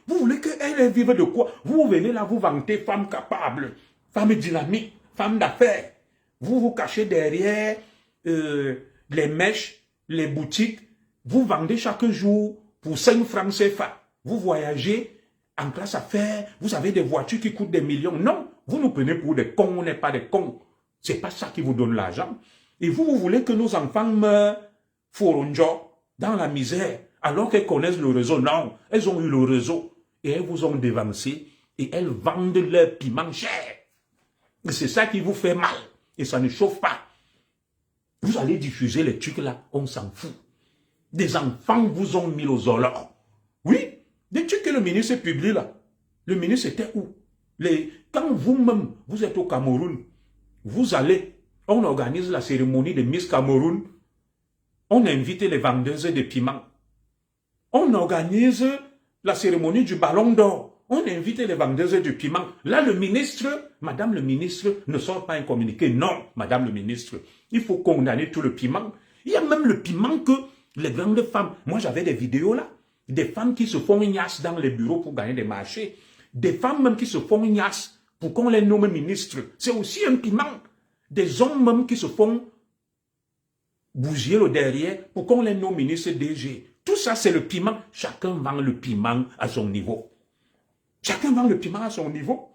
Vous voulez qu'elles vivent de quoi? Vous venez là, vous vantez femmes capables, femmes dynamiques, femmes d'affaires. Vous vous cachez derrière les mèches, les boutiques. Vous vendez chaque jour pour 5 francs CFA. Vous voyagez en classe affaires. Vous avez des voitures qui coûtent des millions. Non, vous nous prenez pour des cons. On n'est pas des cons. C'est pas ça qui vous donne l'argent. Et vous voulez que nos enfants meurent foronjo dans la misère alors qu'elles connaissent le réseau. Non, elles ont eu le réseau et elles vous ont dévancé et elles vendent leur piment cher. Et c'est ça qui vous fait mal. Et ça ne chauffe pas. Vous allez diffuser les trucs là, on s'en fout. Des enfants vous ont mis aux olors. Oui, des trucs que le ministre publie là. Le ministre était où? Quand vous-même, vous êtes au Cameroun, vous allez, on organise la cérémonie de Miss Cameroun, on invite les vendeuses de piments. On organise la cérémonie du Ballon d'Or. On invite les vendeuses de piment. Là, le ministre, madame le ministre, ne sort pas un communiqué. Non, madame le ministre, il faut condamner tout le piment. Il y a même le piment que les grandes femmes, moi j'avais des vidéos là, des femmes qui se font ignace dans les bureaux pour gagner des marchés, des femmes même qui se font ignace pour qu'on les nomme ministres. C'est aussi un piment. Des hommes même qui se font bousiller le derrière pour qu'on les nomme ministres DG. Tout ça, c'est le piment. Chacun vend le piment à son niveau. Chacun vend le piment à son niveau.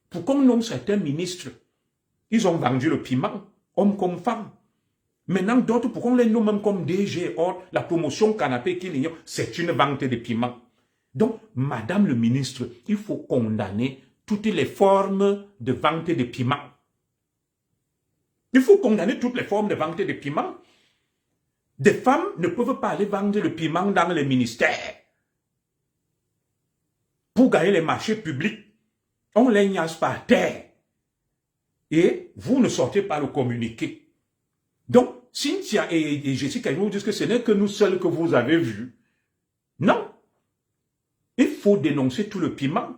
Pour qu'on nomme certains ministres, ils ont vendu le piment, hommes comme femmes. Maintenant, d'autres, pour qu'on les nomme même comme DG, or, la promotion canapé qu'il y a, c'est une vente de piment. Donc, madame le ministre, il faut condamner toutes les formes de vente de piment. Il faut condamner toutes les formes de vente de piment. Des femmes ne peuvent pas aller vendre le piment dans les ministères. Pour gagner les marchés publics, on les niaise par terre. Et vous ne sortez pas le communiqué. Donc, Cynthia et Jessica, ils nous disent que ce n'est que nous seuls que vous avez vus. Non. Il faut dénoncer tout le piment.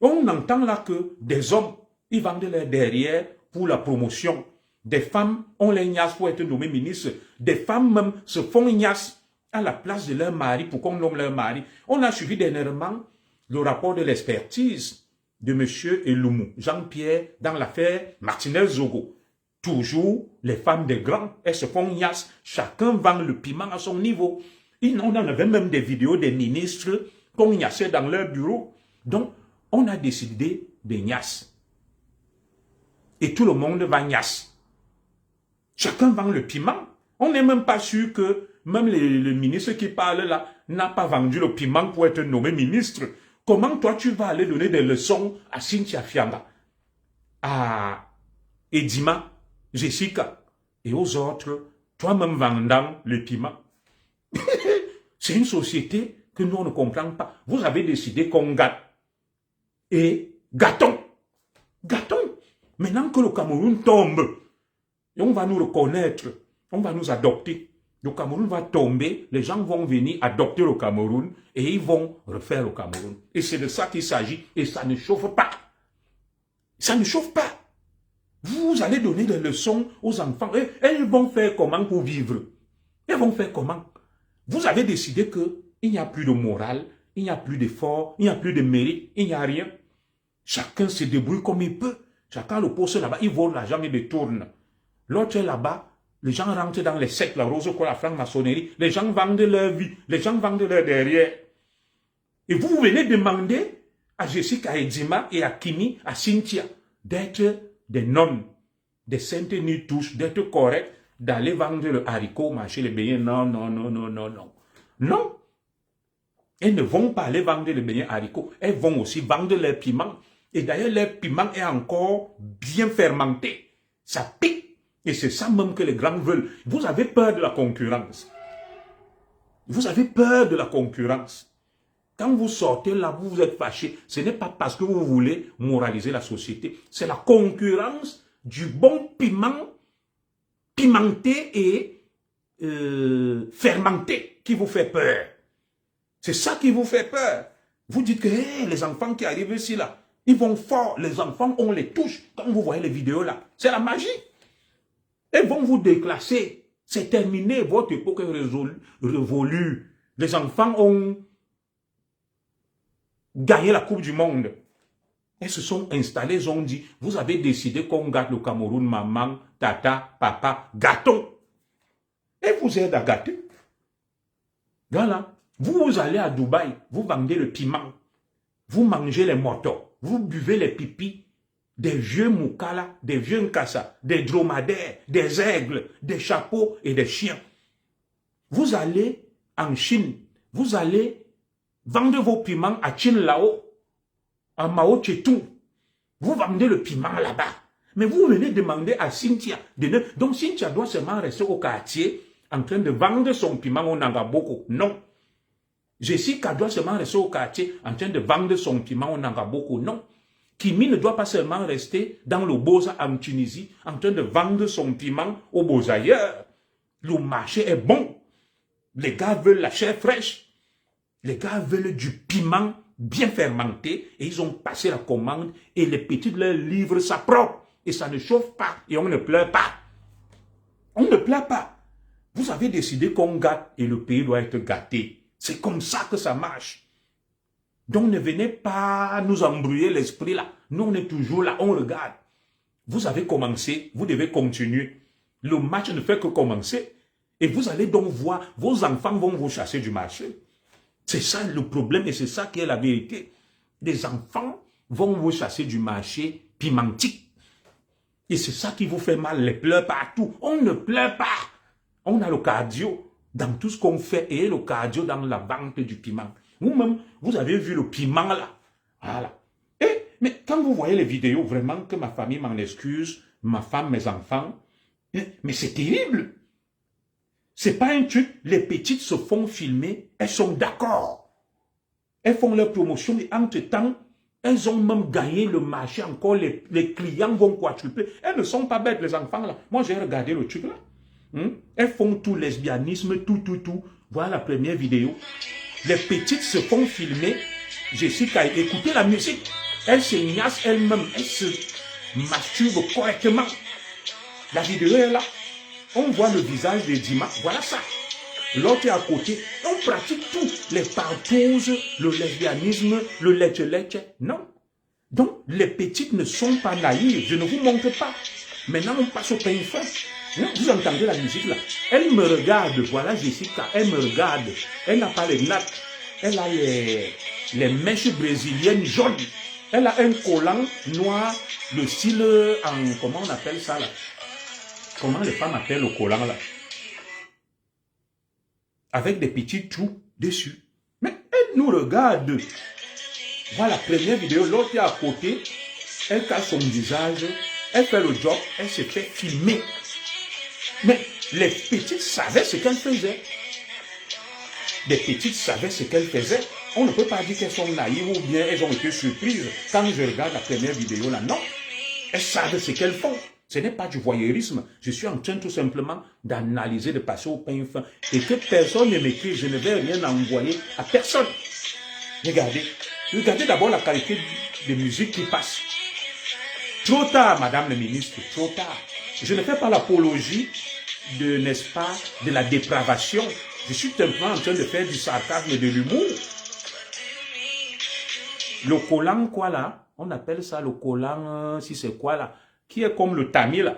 On entend là que des hommes, ils vendent leur derrière pour la promotion. Des femmes ont les niasses pour être nommées ministres. Des femmes même se font niasses à la place de leur mari pour qu'on nomme leur mari. On a suivi dernièrement le rapport de l'expertise de M. Eloumou, Jean-Pierre, dans l'affaire Martinez-Zogo. Toujours les femmes des grands, elles se font niasses. Chacun vend le piment à son niveau. On en avait même des vidéos des ministres qu'on niassait dans leur bureau. Donc, on a décidé de niasse. Et tout le monde va niasse. Chacun vend le piment. On n'est même pas sûr que même le ministre qui parle là n'a pas vendu le piment pour être nommé ministre. Comment toi tu vas aller donner des leçons à Cynthia Fianga, à Edima, Jessica et aux autres, toi-même vendant le piment? C'est une société que nous on ne comprend pas. Vous avez décidé qu'on gâte. Et gâtons. Gâtons. Maintenant que le Cameroun tombe, et on va nous reconnaître, on va nous adopter. Le Cameroun va tomber, les gens vont venir adopter le Cameroun et ils vont refaire le Cameroun. Et c'est de ça qu'il s'agit et ça ne chauffe pas. Ça ne chauffe pas. Vous allez donner des leçons aux enfants. Et elles vont faire comment pour vivre? Elles vont faire comment? Vous avez décidé qu'il n'y a plus de morale, il n'y a plus d'effort, il n'y a plus de mérite, il n'y a rien. Chacun se débrouille comme il peut. Chacun le pose là-bas, il vole l'argent et détourne. L'autre est là-bas. Les gens rentrent dans les sectes, la rose quoi, la franc-maçonnerie. Les gens vendent leur vie. Les gens vendent leur derrière. Et vous venez demander à Jessica, à Edima et à Kimi, à Cynthia, d'être des nonnes, des saintes ni touches, d'être corrects, d'aller vendre le haricot, marcher les beignets. Non, non, non, non, non, non. Non. Elles ne vont pas aller vendre les beignets haricots. Elles vont aussi vendre leurs piments. Et d'ailleurs, leur piment est encore bien fermenté. Ça pique. Et c'est ça même que les grands veulent. Vous avez peur de la concurrence. Vous avez peur de la concurrence. Quand vous sortez là, vous êtes fâché. Ce n'est pas parce que vous voulez moraliser la société. C'est la concurrence du bon piment, pimenté et fermenté qui vous fait peur. C'est ça qui vous fait peur. Vous dites que hey, les enfants qui arrivent ici là, ils vont fort. Les enfants, on les touche. Quand vous voyez les vidéos là, c'est la magie. Ils vont vous déclasser. C'est terminé. Votre époque est révolue. Les enfants ont gagné la Coupe du Monde. Ils se sont installés, ils ont dit, vous avez décidé qu'on gâte le Cameroun, maman, tata, papa, gâtons. Et vous êtes à gâter. Voilà. Vous allez à Dubaï, vous vendez le piment. Vous mangez les motos. Vous buvez les pipis. Des vieux moukala, des vieux nkassa, des dromadaires, des aigles, des chapeaux et des chiens. Vous allez en Chine, vous allez vendre vos piments à Chinlao, à Mao Tse-tung. Vous vendez le piment là-bas. Mais vous venez demander à Cynthia. Donc Cynthia doit seulement rester au quartier en train de vendre son piment au Nangaboko. Non. Jessica doit seulement rester au quartier en train de vendre son piment au Nangaboko. Non. Kimi ne doit pas seulement rester dans le Boza en Tunisie en train de vendre son piment aux Bozailleurs. Le marché est bon. Les gars veulent la chair fraîche. Les gars veulent du piment bien fermenté et ils ont passé la commande et les petits leur livrent ça propre. Et ça ne chauffe pas et on ne pleure pas. On ne pleure pas. Vous avez décidé qu'on gâte et le pays doit être gâté. C'est comme ça que ça marche. Donc ne venez pas nous embrouiller l'esprit là. Nous on est toujours là, on regarde. Vous avez commencé, vous devez continuer. Le match ne fait que commencer. Et vous allez donc voir, vos enfants vont vous chasser du marché. C'est ça le problème et c'est ça qui est la vérité. Les enfants vont vous chasser du marché pimentique. Et c'est ça qui vous fait mal, les pleurs partout. On ne pleure pas. On a le cardio dans tout ce qu'on fait et le cardio dans la vente du piment. Vous-même, vous avez vu le piment là. Voilà. Mais quand vous voyez les vidéos, vraiment que ma famille m'en excuse, ma femme, mes enfants, mais c'est terrible. C'est pas un truc, les petites se font filmer, elles sont d'accord. Elles font leur promotion et entre-temps, elles ont même gagné le marché encore, les clients vont quadrupler. Elles ne sont pas bêtes, les enfants là. Moi, j'ai regardé le truc là. Elles font tout, lesbianisme, tout. Voilà la première vidéo. Les petites se font filmer. Jessica, écoutez la musique. Elle se gnasse elle-même, elle se masturbe correctement. La vidéo est là. On voit le visage de Dima. Voilà ça. L'autre est à côté. On pratique tout. Les partous, le lesbianisme, le leche-leche. Non. Donc, les petites ne sont pas naïves. Je ne vous montre pas. Maintenant, on passe au pain fin. Vous entendez la musique là. Elle me regarde. Voilà Jessica. Elle me regarde. Elle n'a pas les nattes. Elle a les mèches brésiliennes jaunes. Elle a un collant noir, le style en... Comment on appelle ça là? Comment les femmes appellent le collant là? Avec des petits trous dessus. Mais elle nous regarde. Voilà, première vidéo, l'autre est à côté. Elle cache son visage. Elle fait le job. Elle se fait filmer. Mais les petites savaient ce qu'elles faisaient. Les petites savaient ce qu'elles faisaient. On ne peut pas dire qu'elles sont naïves ou bien elles ont été surprises. Quand je regarde la première vidéo là, non. Elles savent ce qu'elles font. Ce n'est pas du voyeurisme. Je suis en train tout simplement d'analyser, de passer au pain fin. Et que personne ne m'écrit, je ne vais rien envoyer à personne. Regardez. Regardez d'abord la qualité de musique qui passe. Trop tard, madame la ministre, trop tard. Je ne fais pas l'apologie de, n'est-ce pas, de la dépravation. Je suis simplement en train de faire du sarcasme et de l'humour. Le collant, quoi là? On appelle ça le collant, si c'est quoi là? Qui est comme le tamis là.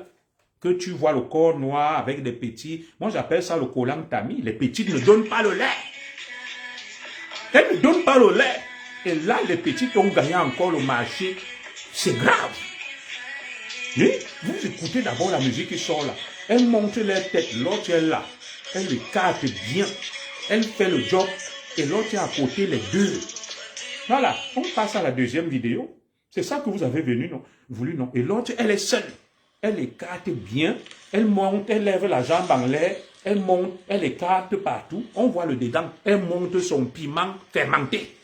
Que tu vois le corps noir avec des petits. Moi j'appelle ça le collant tamis. Les petites ne donnent pas le lait. Elles ne donnent pas le lait. Et là, les petites ont gagné encore le marché. C'est grave. Oui? Vous écoutez d'abord la musique qui sort là. Elle monte leur tête, l'autre est là. Elle écarte bien. Elle fait le job. Et l'autre est à côté, les deux. Voilà, on passe à la deuxième vidéo. C'est ça que vous avez voulu, non. Et l'autre, elle est seule. Elle écarte bien. Elle monte, elle lève la jambe en l'air. Elle monte, elle écarte partout. On voit le dedans. Elle monte son piment fermenté.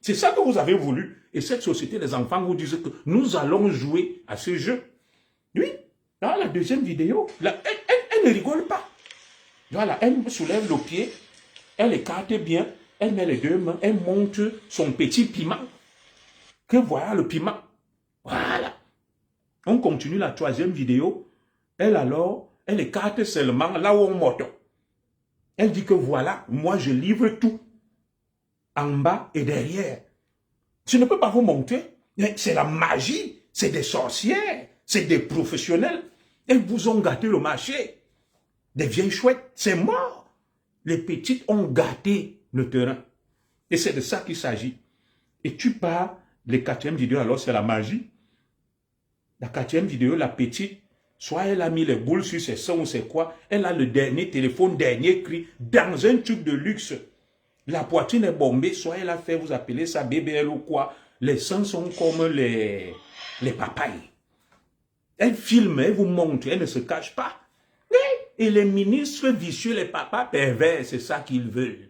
C'est ça que vous avez voulu. Et cette société des enfants vous disent que nous allons jouer à ce jeu. Oui, dans la deuxième vidéo, là, elle ne rigole pas. Voilà, elle soulève le pied. Elle écarte bien. Elle met les deux mains, elle monte son petit piment. Que voilà le piment. Voilà. On continue la troisième vidéo. Elle alors, elle écarte seulement là où on monte. Elle dit que voilà, moi je livre tout. En bas et derrière. Je ne peux pas vous montrer. C'est la magie. C'est des sorcières. C'est des professionnels. Elles vous ont gâté le marché. Des vieilles chouettes. C'est mort. Les petites ont gâté le terrain. Et c'est de ça qu'il s'agit. Et tu pars, les quatrième vidéo, alors c'est la magie. La quatrième vidéo, la petite, soit elle a mis les boules sur ses seins ou c'est quoi, elle a le dernier téléphone, dernier cri, dans un truc de luxe. La poitrine est bombée, soit elle a fait, vous appelez ça BBL ou quoi. Les seins sont comme les papayes. Elle filme, elle vous montre, elle ne se cache pas. Et les ministres vicieux, les papas pervers, c'est ça qu'ils veulent.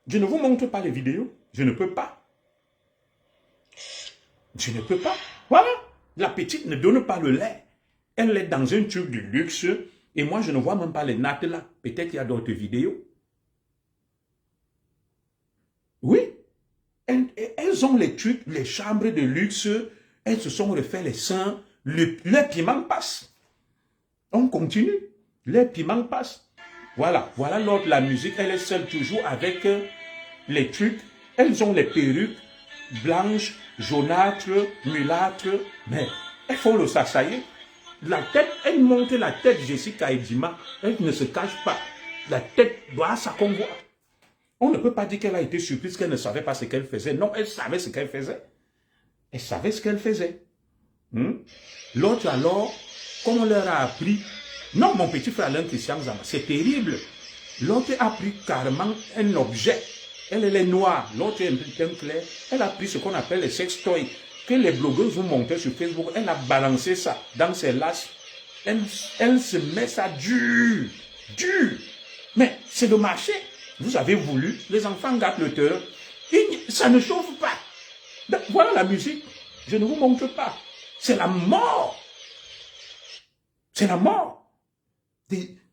Je ne vous montre pas les vidéos. Je ne peux pas. Je ne peux pas. Voilà. La petite ne donne pas le lait. Elle est dans un tube de luxe. Et moi, je ne vois même pas les nattes là. Peut-être qu'il y a d'autres vidéos. Oui. Elles ont les trucs, les chambres de luxe. Elles se sont refait les seins. Le piment passe. On continue. Les piments passent. Voilà, voilà l'autre, la musique, elle est seule toujours avec les trucs. Elles ont les perruques blanches, jaunâtres, mulâtres, mais elles font le sasaye. La tête, elle monte la tête Jessica et Dima, elle ne se cache pas. La tête doit ça qu'on voit. On ne peut pas dire qu'elle a été surprise, qu'elle ne savait pas ce qu'elle faisait. Non, elle savait ce qu'elle faisait. Elle savait ce qu'elle faisait. L'autre alors, comme on leur a appris, non, mon petit frère Alain Christian Zama, c'est terrible. L'autre a pris carrément un objet. Elle est noire, l'autre est un peu clair. Elle a pris ce qu'on appelle les sextoys, que les blogueuses vous montraient sur Facebook. Elle a balancé ça dans ses lâches. Elle se met ça dur. Mais c'est le marché. Vous avez voulu, les enfants gâtent le terrain. Ça ne chauffe pas. Donc, voilà la musique. Je ne vous montre pas. C'est la mort. C'est la mort.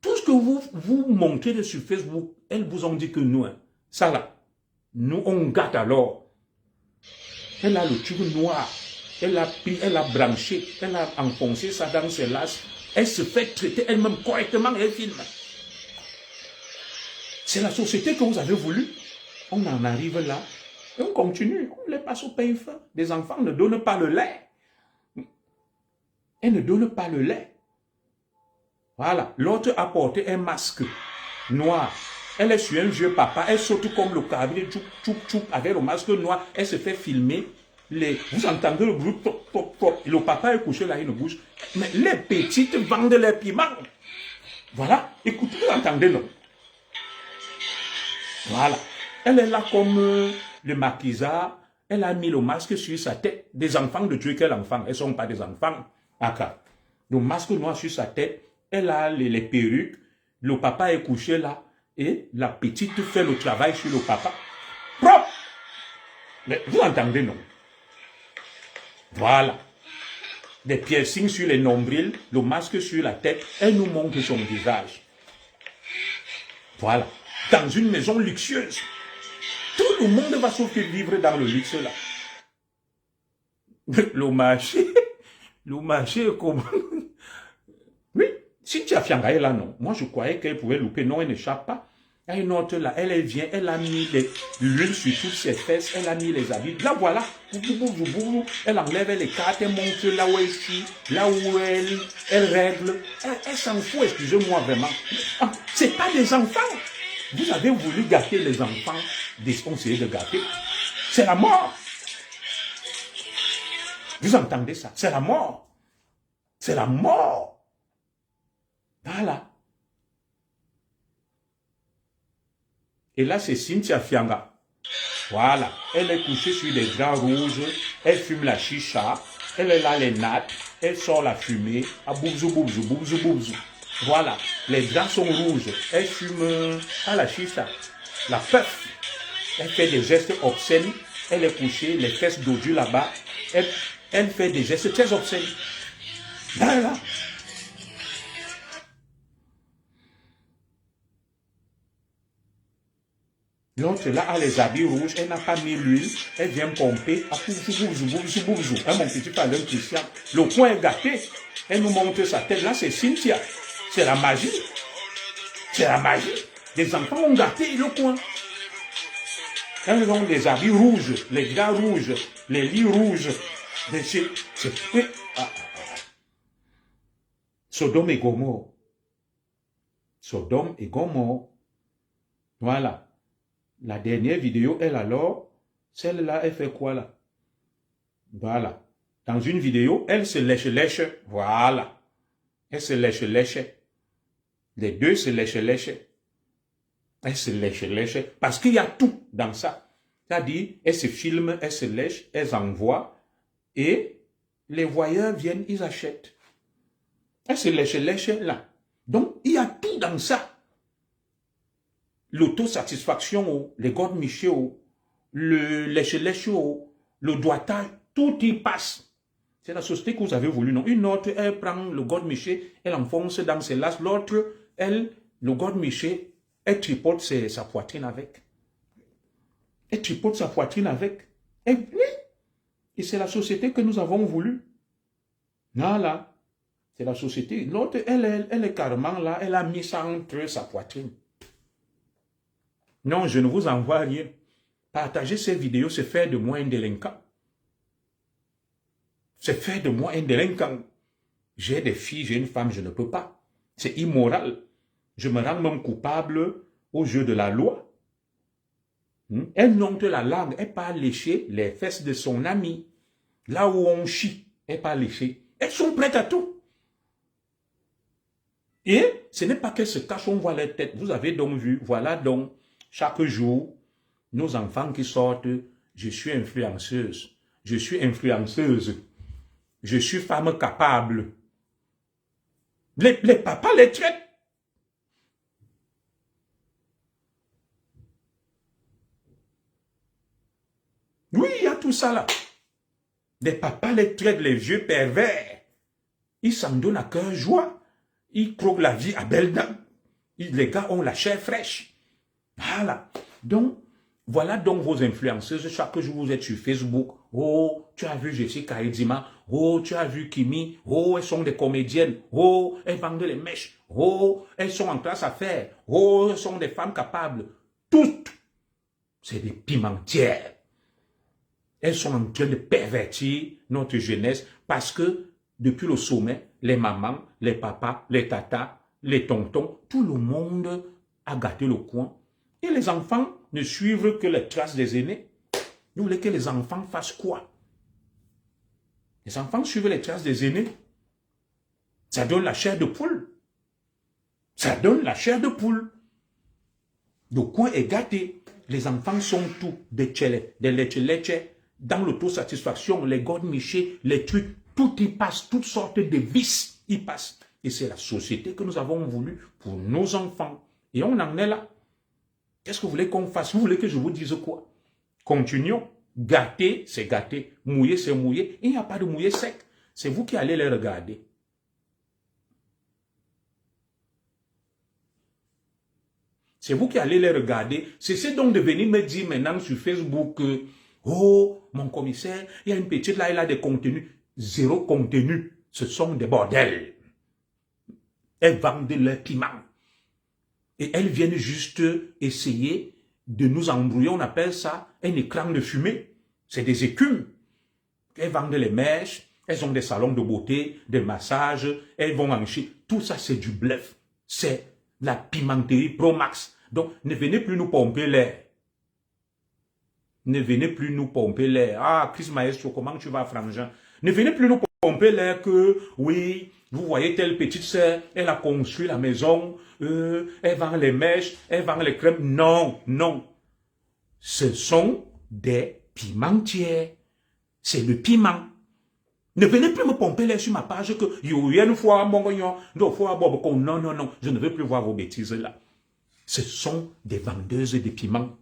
Tout ce que vous montrez sur Facebook, elles vous ont dit que non. Ça là, Nous, on gâte alors. Elle a le tube noir. Elle a pris, elle a branché, elle a enfoncé ça dans ses laces. Elle se fait traiter elle-même correctement et elle filme. C'est la société que vous avez voulu. On en arrive là. Et on continue. On les passe au pain fin. Les enfants ne donnent pas le lait. Elle ne donne pas le lait. Voilà. L'autre a porté un masque noir. Elle est sur un vieux papa. Elle saute comme le cabré, tchoup, tchoup, tchoup, avec le masque noir. Elle se fait filmer. Vous entendez le bruit, pop, pop, pop. Le papa est couché là, il ne bouge. Mais les petites vendent les piments. Voilà. Écoutez, vous entendez, non? Voilà. Elle est là comme le maquisard. Elle a mis le masque sur sa tête. Des enfants de Dieu, quel enfant? Elles ne sont pas des enfants. Aka. Le masque noir sur sa tête. Elle a les perruques. Le papa est couché là. Et la petite fait le travail sur le papa. Propre. Mais vous entendez, non? Voilà. Des piercings sur les nombrils, le masque sur la tête. Elle nous montre son visage. Voilà. Dans une maison luxueuse. Tout le monde va sauf que vivre dans le luxe là. Le marché est comment? Oui, Cynthia Fianga est là, non. Moi, je croyais qu'elle pouvait louper. Non, elle n'échappe pas. Il y a une autre là, elle vient, elle a mis l'huile sur toutes ses fesses, elle a mis les habits. Là, voilà. Elle enlève, elle écarte, elle montre là où elle suit, là où elle règle. Elle s'en fout, excusez-moi vraiment. C'est pas des enfants. Vous avez voulu gâter les enfants désconseillés de gâter. C'est la mort. Vous entendez ça? C'est la mort. C'est la mort. Voilà. Et là, c'est Cynthia Fianga. Voilà. Elle est couchée sur des draps rouges. Elle fume la chicha. Elle est là, les nattes. Elle sort la fumée. Ah, boubzou, boubzou, boubzou, boubzou. Voilà. Les draps sont rouges. Elle fume la chicha. La puff. Elle fait des gestes obscènes. Elle est couchée, les fesses dodues là-bas. Elle fait des gestes très obscènes. Voilà. L'autre là a les habits rouges, elle n'a pas mis l'huile, elle vient pomper, à boubzou, boubzou, boubzou, boubzou. Hein, mon petit parleur Christian, le coin est gâté, elle nous montre sa tête, là c'est Cynthia, c'est la magie, c'est la magie. Les enfants ont gâté le coin. Elles ont des habits rouges, les gars rouges, les lits rouges. Sodome et Gomorrhe. Sodome et Gomorrhe. Voilà. La dernière vidéo, elle alors, celle-là, elle fait quoi là? Voilà. Dans une vidéo, elle se lèche-lèche. Voilà. Elle se lèche-lèche. Les deux se lèche-lèche. Elle se lèche-lèche. Parce qu'il y a tout dans ça. C'est-à-dire, elle se filme, elle se lèche, elle envoie. Et les voyeurs viennent, ils achètent. Elle se lèche-lèche là. Donc, il y a tout dans ça. L'autosatisfaction, les God Michel, le lèche-lèche, le doigtage, tout y passe. C'est la société que vous avez voulu, non? Une autre, elle prend le God Michel, elle enfonce dans ses laces. L'autre, elle, le God Michel, elle tripote sa poitrine avec. Elle tripote sa poitrine avec. Et c'est la société que nous avons voulu. Voilà. C'est la société. L'autre, elle est carrément là, elle a mis ça entre sa poitrine. Non, je ne vous envoie rien. Partager ces vidéos, c'est faire de moi un délinquant. C'est faire de moi un délinquant. J'ai des filles, j'ai une femme, je ne peux pas. C'est immoral. Je me rends même coupable au jeu de la loi. Elle monte la langue, elle part lécher les fesses de son ami. Là où on chie, elle part lécher. Elles sont prêtes à tout. Et ce n'est pas qu'elles se cachent, on voit les têtes. Vous avez donc vu, voilà donc, chaque jour, nos enfants qui sortent, je suis influenceuse, je suis influenceuse, je suis femme capable. Les papas les traitent. Oui, il y a tout ça là. Les papas les traitent, les vieux pervers. Ils s'en donnent à cœur joie. Ils croquent la vie à belles dents. Les gars ont la chair fraîche. Voilà. Donc, Voilà donc vos influenceuses. Chaque jour, vous êtes sur Facebook. Oh, tu as vu Jessica Edima. Oh, tu as vu Kimi. Oh, elles sont des comédiennes. Oh, elles vendent les mèches. Oh, elles sont en classe à faire. Oh, elles sont des femmes capables. Toutes, c'est des pimentières. Elles sont en train de pervertir notre jeunesse parce que depuis le sommet, les mamans, les papas, les tatas, les tontons, tout le monde a gâté le coin. Et les enfants ne suivent que les traces des aînés. Vous voulez que les enfants fassent quoi? Les enfants suivent les traces des aînés. Ça donne la chair de poule. Ça donne la chair de poule. Le coin est gâté. Les enfants sont tout des tchèles, des leche, dans l'autosatisfaction, les godemichés, les trucs, tout y passe, toutes sortes de vices y passent. Et c'est la société que nous avons voulu pour nos enfants. Et on en est là. Qu'est-ce que vous voulez qu'on fasse? Vous voulez que je vous dise quoi? Continuons. Gâter, c'est gâter. Mouiller, c'est mouiller. Il n'y a pas de mouiller sec. C'est vous qui allez les regarder. C'est vous qui allez les regarder. Cessez donc de venir me dire maintenant sur Facebook que, oh, mon commissaire, il y a une petite là, il a des contenus. Zéro contenu. Ce sont des bordels. Elles vendent leur piment. Et elles viennent juste essayer de nous embrouiller. On appelle ça un écran de fumée. C'est des écumes. Elles vendent les mèches. Elles ont des salons de beauté, des massages. Elles vont en Chine. Tout ça, c'est du bluff. C'est la pimenterie Pro Max. Donc, ne venez plus nous pomper l'air. Ne venez plus nous pomper l'air. Ah, Chris Maestro, comment tu vas, Frangin? Ne venez plus nous pomper l'air que, oui, vous voyez telle petite sœur, elle a construit la maison, elle vend les mèches, elle vend les crèmes. Non, non. Ce sont des pimentières. C'est le piment. Ne venez plus me pomper l'air sur ma page que, une fois, non, non, non, je ne veux plus voir vos bêtises là. Ce sont des vendeuses de piments.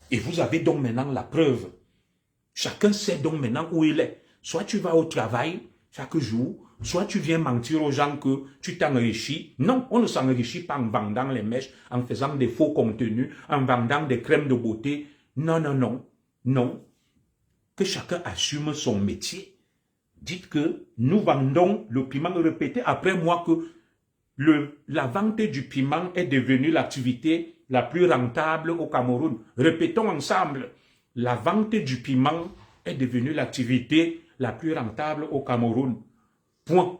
Et vous avez donc maintenant la preuve. Chacun sait donc maintenant où il est. Soit tu vas au travail chaque jour, soit tu viens mentir aux gens que tu t'enrichis. Non, on ne s'enrichit pas en vendant les mèches, en faisant des faux contenus, en vendant des crèmes de beauté. Non, non, non, non. Que chacun assume son métier. Dites que nous vendons le piment. Répétez après moi que la vente du piment est devenue l'activité la plus rentable au Cameroun. Répétons ensemble. La vente du piment est devenue l'activité la plus rentable au Cameroun. Point.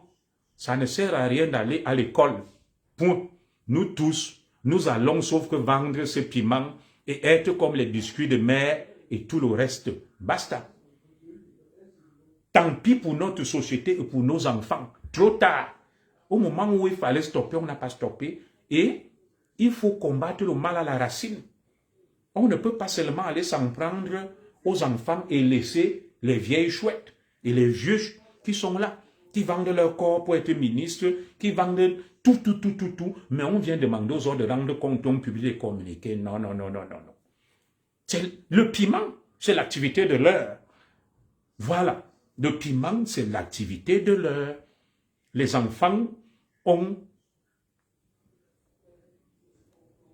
Ça ne sert à rien d'aller à l'école. Point. Nous tous, nous allons sauf que vendre ce piment et être comme les biscuits de mer et tout le reste. Basta. Tant pis pour notre société et pour nos enfants. Trop tard. Au moment où il fallait stopper, on n'a pas stoppé. Et il faut combattre le mal à la racine. On ne peut pas seulement aller s'en prendre aux enfants et laisser les vieilles chouettes et les vieux qui sont là, qui vendent leur corps pour être ministres, qui vendent tout. Mais on vient demander aux autres de rendre compte, on publie et communiquer. Non, non, non, non, non, non. Le piment, c'est l'activité de l'heure. Voilà. Le piment, c'est l'activité de l'heure. Les enfants ont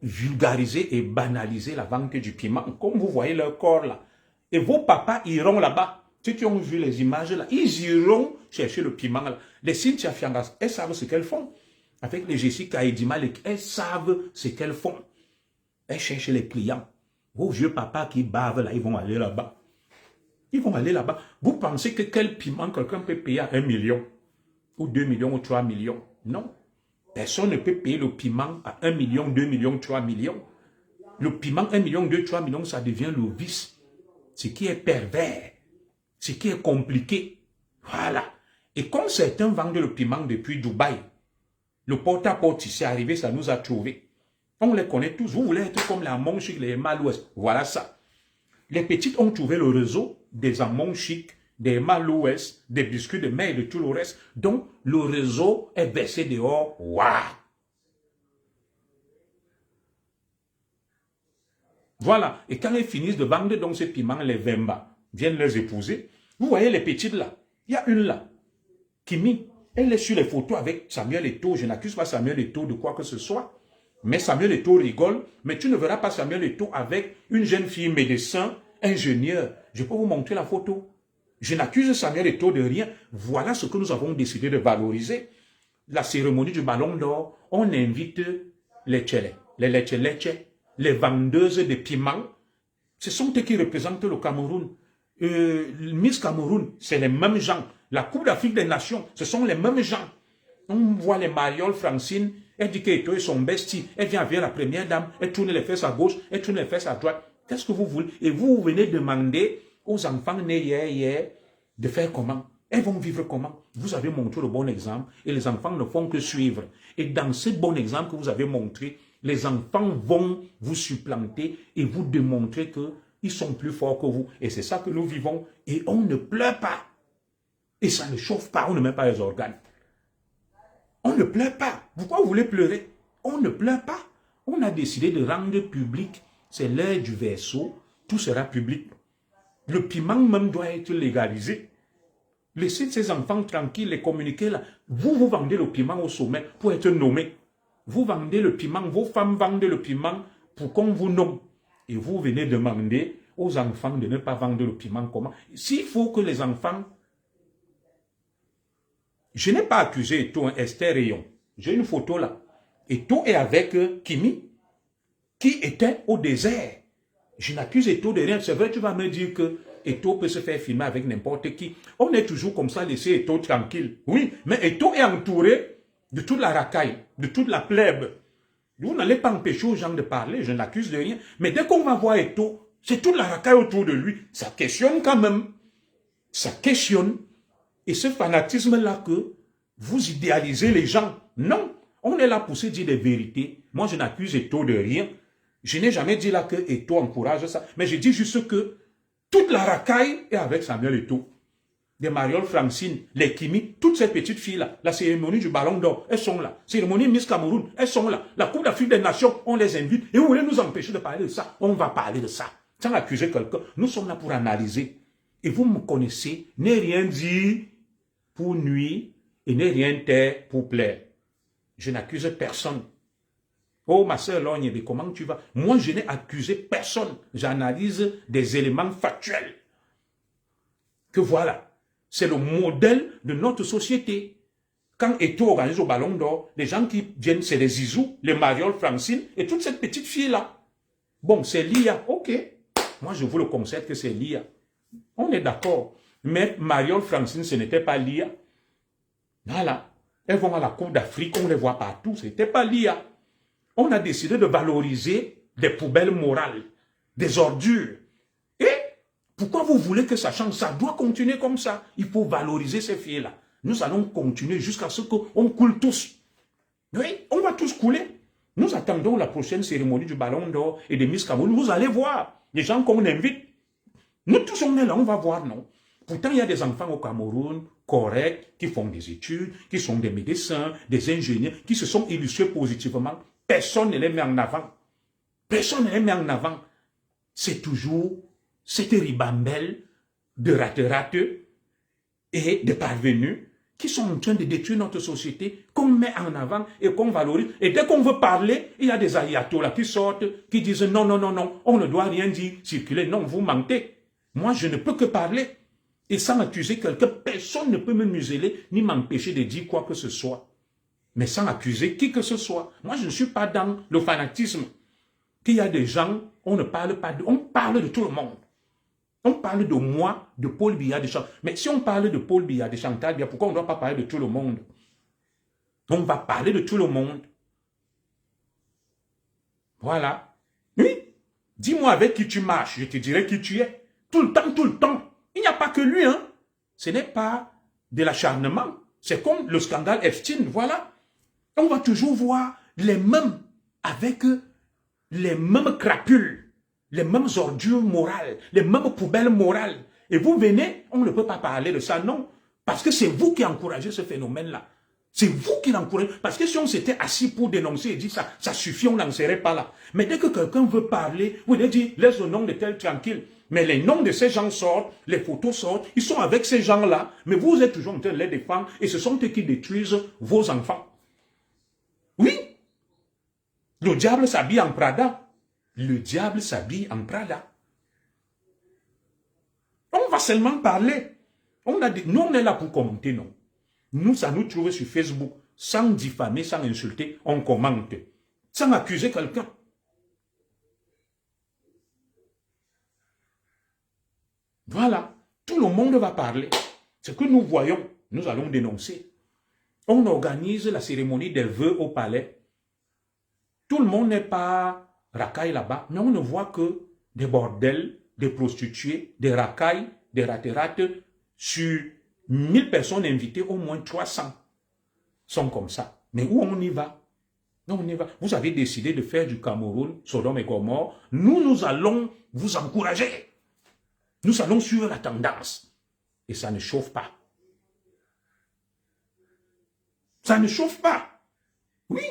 vulgarisé et banalisé la vente du piment, comme vous voyez leur corps là. Et vos papas iront là-bas. Ceux qui ont vu les images là, ils iront chercher le piment là. Les Cynthia Fiangas, elles savent ce qu'elles font. Avec les Jessica Edima, elles savent ce qu'elles font. Elles cherchent les clients. Vos vieux papas qui bavent là, ils vont aller là-bas. Ils vont aller là-bas. Vous pensez que quel piment quelqu'un peut payer à 1 million ou 2 millions ou 3 millions? Non. Personne ne peut payer le piment à 1 million, 2 millions, 3 millions. Le piment, 1 million, 2, 3 millions, ça devient le vice. Ce qui est pervers. Ce qui est compliqué. Voilà. Et comme certains vendent le piment depuis Dubaï, le porte-à-porte, c'est arrivé, ça nous a trouvés. On les connaît tous. Vous voulez être comme les Amon Chic, les Malouest. Voilà ça. Les petites ont trouvé le réseau des Amon Chic, des Malouest, des biscuits de mer et de tout le reste. Donc, le réseau est baissé dehors. Waouh! Voilà. Et quand ils finissent de vendre donc ces piments, les Vemba viennent les épouser. Vous voyez les petites là. Il y a une là. Kimi. Elle est sur les photos avec Samuel Eto'o. Je n'accuse pas Samuel Eto'o de quoi que ce soit. Mais Samuel Eto'o rigole, mais tu ne verras pas Samuel Eto'o avec une jeune fille médecin, ingénieur. Je peux vous montrer la photo. Je n'accuse Samuel Eto'o de rien. Voilà ce que nous avons décidé de valoriser. La cérémonie du Ballon d'Or, on invite les tchèles, les leche, les vendeuses de piments. Ce sont eux qui représentent le Cameroun. Miss Cameroun, c'est les mêmes gens. La Coupe d'Afrique des Nations, ce sont les mêmes gens. On voit les marioles Francine, elle dit qu'Eto'o est son bestie, elle vient vers la première dame, elle tourne les fesses à gauche, elle tourne les fesses à droite. Qu'est-ce que vous voulez? Et vous venez demander aux enfants nés hier de faire comment? Elles vont vivre comment? Vous avez montré le bon exemple et les enfants ne font que suivre. Et dans ce bon exemple que vous avez montré, les enfants vont vous supplanter et vous démontrer qu'ils sont plus forts que vous. Et c'est ça que nous vivons. Et on ne pleure pas. Et ça ne chauffe pas, on ne met pas les organes. On ne pleure pas. Pourquoi vous voulez pleurer? On ne pleure pas. On a décidé de rendre public. C'est l'heure du verseau. Tout sera public. Le piment même doit être légalisé. Laissez ces enfants tranquilles, les communiquer là. Vous vendez le piment au sommet pour être nommé. Vous vendez le piment, vos femmes vendent le piment pour qu'on vous nomme. Et vous venez demander aux enfants de ne pas vendre le piment comment? S'il faut que les enfants... Je n'ai pas accusé Eto'o, Esther Rayon. J'ai une photo là. Eto'o est avec Kimi, qui était au désert. Je n'accuse Eto'o de rien. C'est vrai, tu vas me dire que Eto'o peut se faire filmer avec n'importe qui. On est toujours comme ça, laisser Eto'o tranquille. Oui, mais Eto'o est entouré de toute la racaille, de toute la plèbe. Vous n'allez pas empêcher aux gens de parler, je n'accuse de rien. Mais dès qu'on va voir Eto'o, c'est toute la racaille autour de lui. Ça questionne quand même. Ça questionne. Et ce fanatisme-là que vous idéalisez les gens. Non, on est là pour se dire des vérités. Moi, je n'accuse Eto'o de rien. Je n'ai jamais dit là que Eto'o encourage ça. Mais je dis juste que toute la racaille est avec Samuel Eto'o. Des marioles Francine, les Kimi, toutes ces petites filles-là. La cérémonie du Ballon d'Or, elles sont là. Cérémonie Miss Cameroun, elles sont là. La Coupe d'Afrique des Nations, on les invite. Et vous voulez nous empêcher de parler de ça? On va parler de ça. Sans accuser quelqu'un. Nous sommes là pour analyser. Et vous me connaissez, n'ai rien dit pour nuire et n'ai rien taire pour plaire. Je n'accuse personne. Oh, ma sœur Logne, comment tu vas? Moi, je n'ai accusé personne. J'analyse des éléments factuels. Que voilà, c'est le modèle de notre société. Quand Eto'o organise au Ballon d'Or, les gens qui viennent, c'est les Zizou, les marioles Francine et toute cette petite fille-là. Bon, c'est l'IA, ok. Moi, je vous le concède que c'est l'IA. On est d'accord. Mais mariole Francine, ce n'était pas l'IA. Voilà. Elles vont à la Coupe d'Afrique, on les voit partout. Ce n'était pas l'IA. On a décidé de valoriser des poubelles morales, des ordures. Et pourquoi vous voulez que ça change? Ça doit continuer comme ça. Il faut valoriser ces filles-là. Nous allons continuer jusqu'à ce qu'on coule tous. Oui, on va tous couler. Nous attendons la prochaine cérémonie du Ballon d'Or et de Miss Cameroun. Vous allez voir les gens qu'on invite. Nous tous on est là, on va voir, non? Pourtant, il y a des enfants au Cameroun corrects, qui font des études, qui sont des médecins, des ingénieurs, qui se sont illustrés positivement. Personne ne les met en avant. Personne ne les met en avant. C'est toujours cette ribambelle de rateux et de parvenus qui sont en train de détruire notre société, qu'on met en avant et qu'on valorise. Et dès qu'on veut parler, il y a des ayatollahs qui sortent, qui disent non, non, non, non, on ne doit rien dire, circuler. Non, vous mentez. Moi, je ne peux que parler. Et sans accuser quelqu'un, personne ne peut me museler ni m'empêcher de dire quoi que ce soit. Mais sans accuser qui que ce soit. Moi, je ne suis pas dans le fanatisme. Qu'il y a des gens, on ne parle pas de... On parle de tout le monde. On parle de moi, de Paul Biya de Chantal. Mais si on parle de Paul Biya de Chantal, bien pourquoi on ne doit pas parler de tout le monde? On va parler de tout le monde. Voilà. Oui. Dis-moi avec qui tu marches, je te dirai qui tu es. Tout le temps, tout le temps. Il n'y a pas que lui, hein. Ce n'est pas de l'acharnement. C'est comme le scandale Epstein, voilà. On va toujours voir les mêmes avec les mêmes crapules, les mêmes ordures morales, les mêmes poubelles morales. Et vous venez, on ne peut pas parler de ça, non. Parce que c'est vous qui encouragez ce phénomène-là. C'est vous qui l'encouragez. Parce que si on s'était assis pour dénoncer et dire ça, ça suffit, on n'en serait pas là. Mais dès que quelqu'un veut parler, vous allez dire, laisse le nom de tel tranquille. Mais les noms de ces gens sortent, les photos sortent, ils sont avec ces gens-là, mais vous êtes toujours en train de les défendre et ce sont eux qui détruisent vos enfants. Oui. Le diable s'habille en Prada. Le diable s'habille en Prada. On va seulement parler. Nous, on est là pour commenter, non. Nous, ça nous trouve sur Facebook, sans diffamer, sans insulter, on commente. Sans accuser quelqu'un. Voilà. Tout le monde va parler. Ce que nous voyons, nous allons dénoncer. On organise la cérémonie des vœux au palais. Tout le monde n'est pas racaille là-bas, mais on ne voit que des bordels, des prostituées, des racailles, des raterates. Sur 1000 personnes invitées, au moins 300 sont comme ça. Mais où on y va? Non, on y va. Vous avez décidé de faire du Cameroun, Sodome et Gomorrhe. Nous allons vous encourager. Nous allons suivre la tendance. Et ça ne chauffe pas. Ça ne chauffe pas. Oui.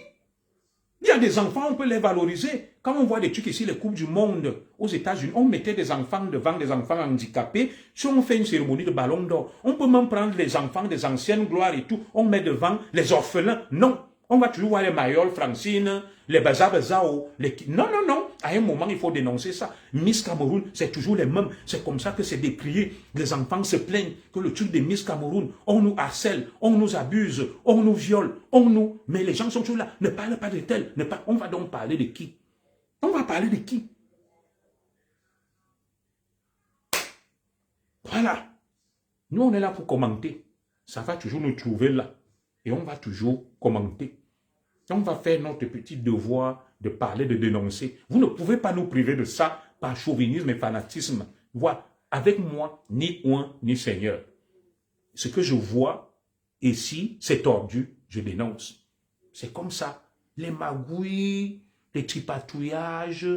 Il y a des enfants, on peut les valoriser. Quand on voit des trucs ici, les Coupes du Monde aux États-Unis, on mettait des enfants devant, des enfants handicapés. Si on fait une cérémonie de ballon d'or, on peut même prendre les enfants des anciennes gloires et tout, on met devant les orphelins. Non. On va toujours voir les Mayol, Francine, les Bazabazao, les... Non, non, non. À un moment, il faut dénoncer ça. Miss Cameroun, c'est toujours les mêmes. C'est comme ça que c'est décrié. Les enfants se plaignent que le truc de Miss Cameroun, on nous harcèle, on nous abuse, on nous viole, on nous... Mais les gens sont toujours là. Ne parle pas de tel. On va donc parler de qui? On va parler de qui? Voilà. Nous, on est là pour commenter. Ça va toujours nous trouver là. Et on va toujours commenter. On va faire notre petit devoir de parler, de dénoncer. Vous ne pouvez pas nous priver de ça par chauvinisme et fanatisme. Voilà. Avec moi, ni oin, ni seigneur. Ce que je vois ici, c'est tordu, je dénonce. C'est comme ça. Les magouilles, les tripatouillages,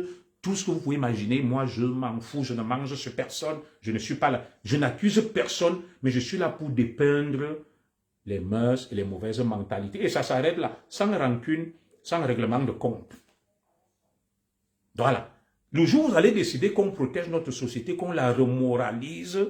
tout ce que vous pouvez imaginer, moi je m'en fous, je ne mange sur personne, je ne suis pas là. Je n'accuse personne, mais je suis là pour dépeindre les mœurs et les mauvaises mentalités. Et ça s'arrête là, sans rancune, sans règlement de compte. Voilà. Le jour où vous allez décider qu'on protège notre société, qu'on la remoralise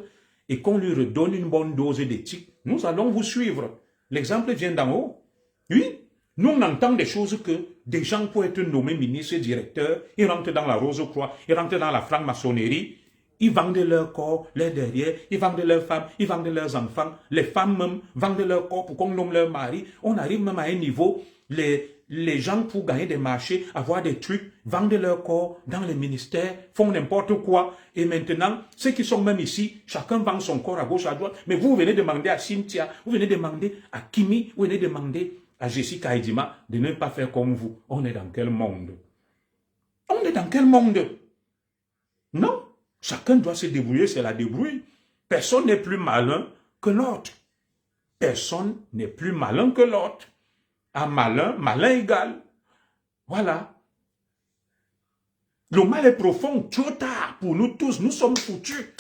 et qu'on lui redonne une bonne dose d'éthique, nous allons vous suivre. L'exemple vient d'en haut. Oui, nous on entend des choses que des gens pour être nommés ministres et directeurs, ils rentrent dans la Rose-Croix, ils rentrent dans la franc-maçonnerie, ils vendent leur corps, leur derrière, ils vendent leurs femmes, ils vendent leurs enfants. Les femmes même vendent leur corps pour qu'on nomme leur mari. On arrive même à un niveau, les gens pour gagner des marchés, avoir des trucs, vendent leur corps dans les ministères, font n'importe quoi. Et maintenant, ceux qui sont même ici, chacun vend son corps à gauche, à droite. Mais vous venez demander à Cynthia, vous venez demander à Kimi, vous venez demander à Jessica Edima de ne pas faire comme vous. On est dans quel monde? On est dans quel monde? Non. Chacun doit se débrouiller, c'est la débrouille. Personne n'est plus malin que l'autre. Personne n'est plus malin que l'autre. À malin, malin égal. Voilà. Le mal est profond, trop tard pour nous tous. Nous sommes foutus.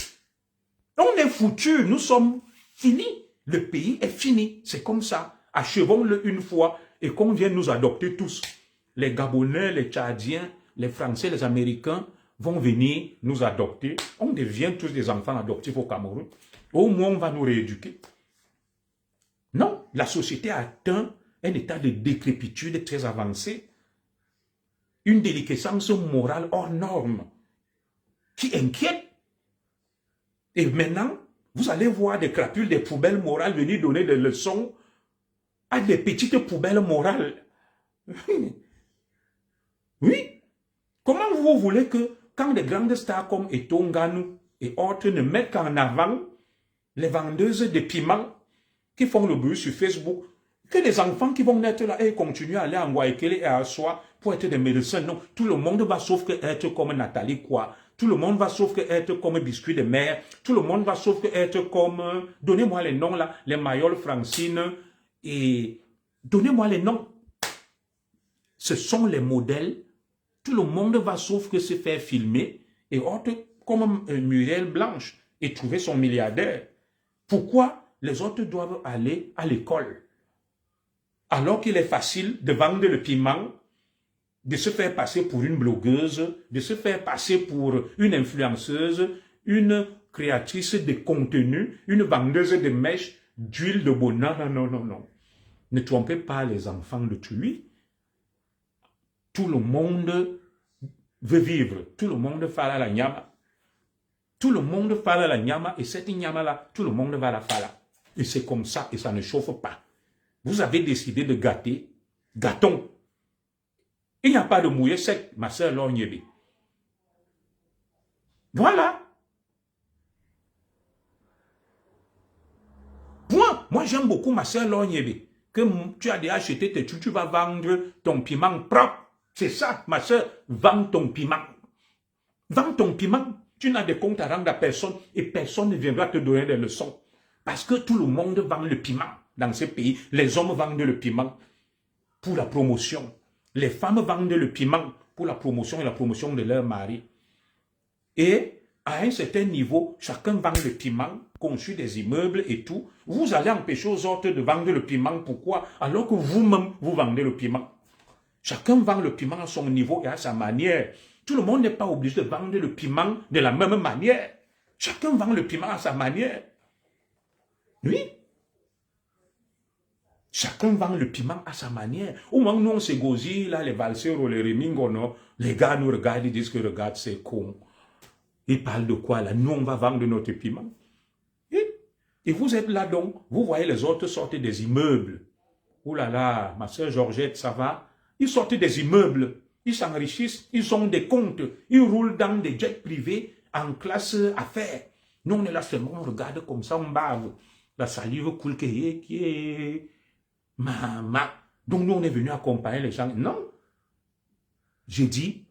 On est foutus, nous sommes finis. Le pays est fini. C'est comme ça. Achevons-le une fois et qu'on vienne nous adopter tous. Les Gabonais, les Tchadiens, les Français, les Américains vont venir nous adopter. On devient tous des enfants adoptifs au Cameroun. Au moins, on va nous rééduquer. Non, la société a atteint un état de décrépitude très avancé. Une déliquescence morale hors norme qui inquiète. Et maintenant, vous allez voir des crapules, des poubelles morales venir donner des leçons à des petites poubelles morales. Oui. Comment vous voulez que quand des grandes stars comme Eto'o Nganou et autres ne mettent qu'en avant les vendeuses de piments qui font le bruit sur Facebook, que les enfants qui vont naître là et continuer à aller en Guayaquil et à Soie pour être des médecins? Non, tout le monde va sauf que être comme Nathalie quoi. Tout le monde va sauf que être comme Biscuit de Mer. Tout le monde va sauf que être comme... Donnez-moi les noms là, les Mayol, Francine et... Donnez-moi les noms. Ce sont les modèles. Tout le monde va sauf que se faire filmer et autres comme Muriel Blanche et trouver son milliardaire. Pourquoi les autres doivent aller à l'école? Alors qu'il est facile de vendre le piment, de se faire passer pour une blogueuse, de se faire passer pour une influenceuse, une créatrice de contenu, une vendeuse de mèches, d'huile de bois. Non, non, non, non, non. Ne trompez pas les enfants de Tui. tout le monde veut vivre. Tout le monde fala la nyama. Tout le monde fala la nyama et cette nyama-là, tout le monde va la fala. Et c'est comme ça et ça ne chauffe pas. Vous avez décidé de gâter. Gâtons. Il n'y a pas de mouillé sec, ma soeur Lorniébé. Voilà. Moi, j'aime beaucoup ma soeur Lorniébé. Que tu as déjà acheté tes tu vas vendre ton piment propre. C'est ça, ma soeur. Vends ton piment. Vends ton piment. Tu n'as de compte à rendre à personne et personne ne viendra te donner des leçons. Parce que tout le monde vend le piment dans ces pays. Les hommes vendent le piment pour la promotion. Les femmes vendent le piment pour la promotion et la promotion de leur mari. Et à un certain niveau, chacun vend le piment, construit des immeubles et tout. Vous allez empêcher aux autres de vendre le piment. Pourquoi? Alors que vous-même, vous vendez le piment. Chacun vend le piment à son niveau et à sa manière. Tout le monde n'est pas obligé de vendre le piment de la même manière. Chacun vend le piment à sa manière. Oui. Chacun vend le piment à sa manière. Au moment où nous on se gosille, là, les valseurs ou les remingonos, les gars nous regardent, ils disent que regarde, c'est con. Ils parlent de quoi là? Nous, on va vendre notre piment. Et vous êtes là donc, vous voyez les autres sortir des immeubles. Oh là là, ma soeur Georgette, ça va? Ils sortent des immeubles, ils s'enrichissent, ils ont des comptes, ils roulent dans des jets privés en classe affaires. Nous, on est là seulement, on regarde comme ça, on bave. La salive coule qui est... Maman. Donc nous, on est venu accompagner les gens. Non. J'ai dit,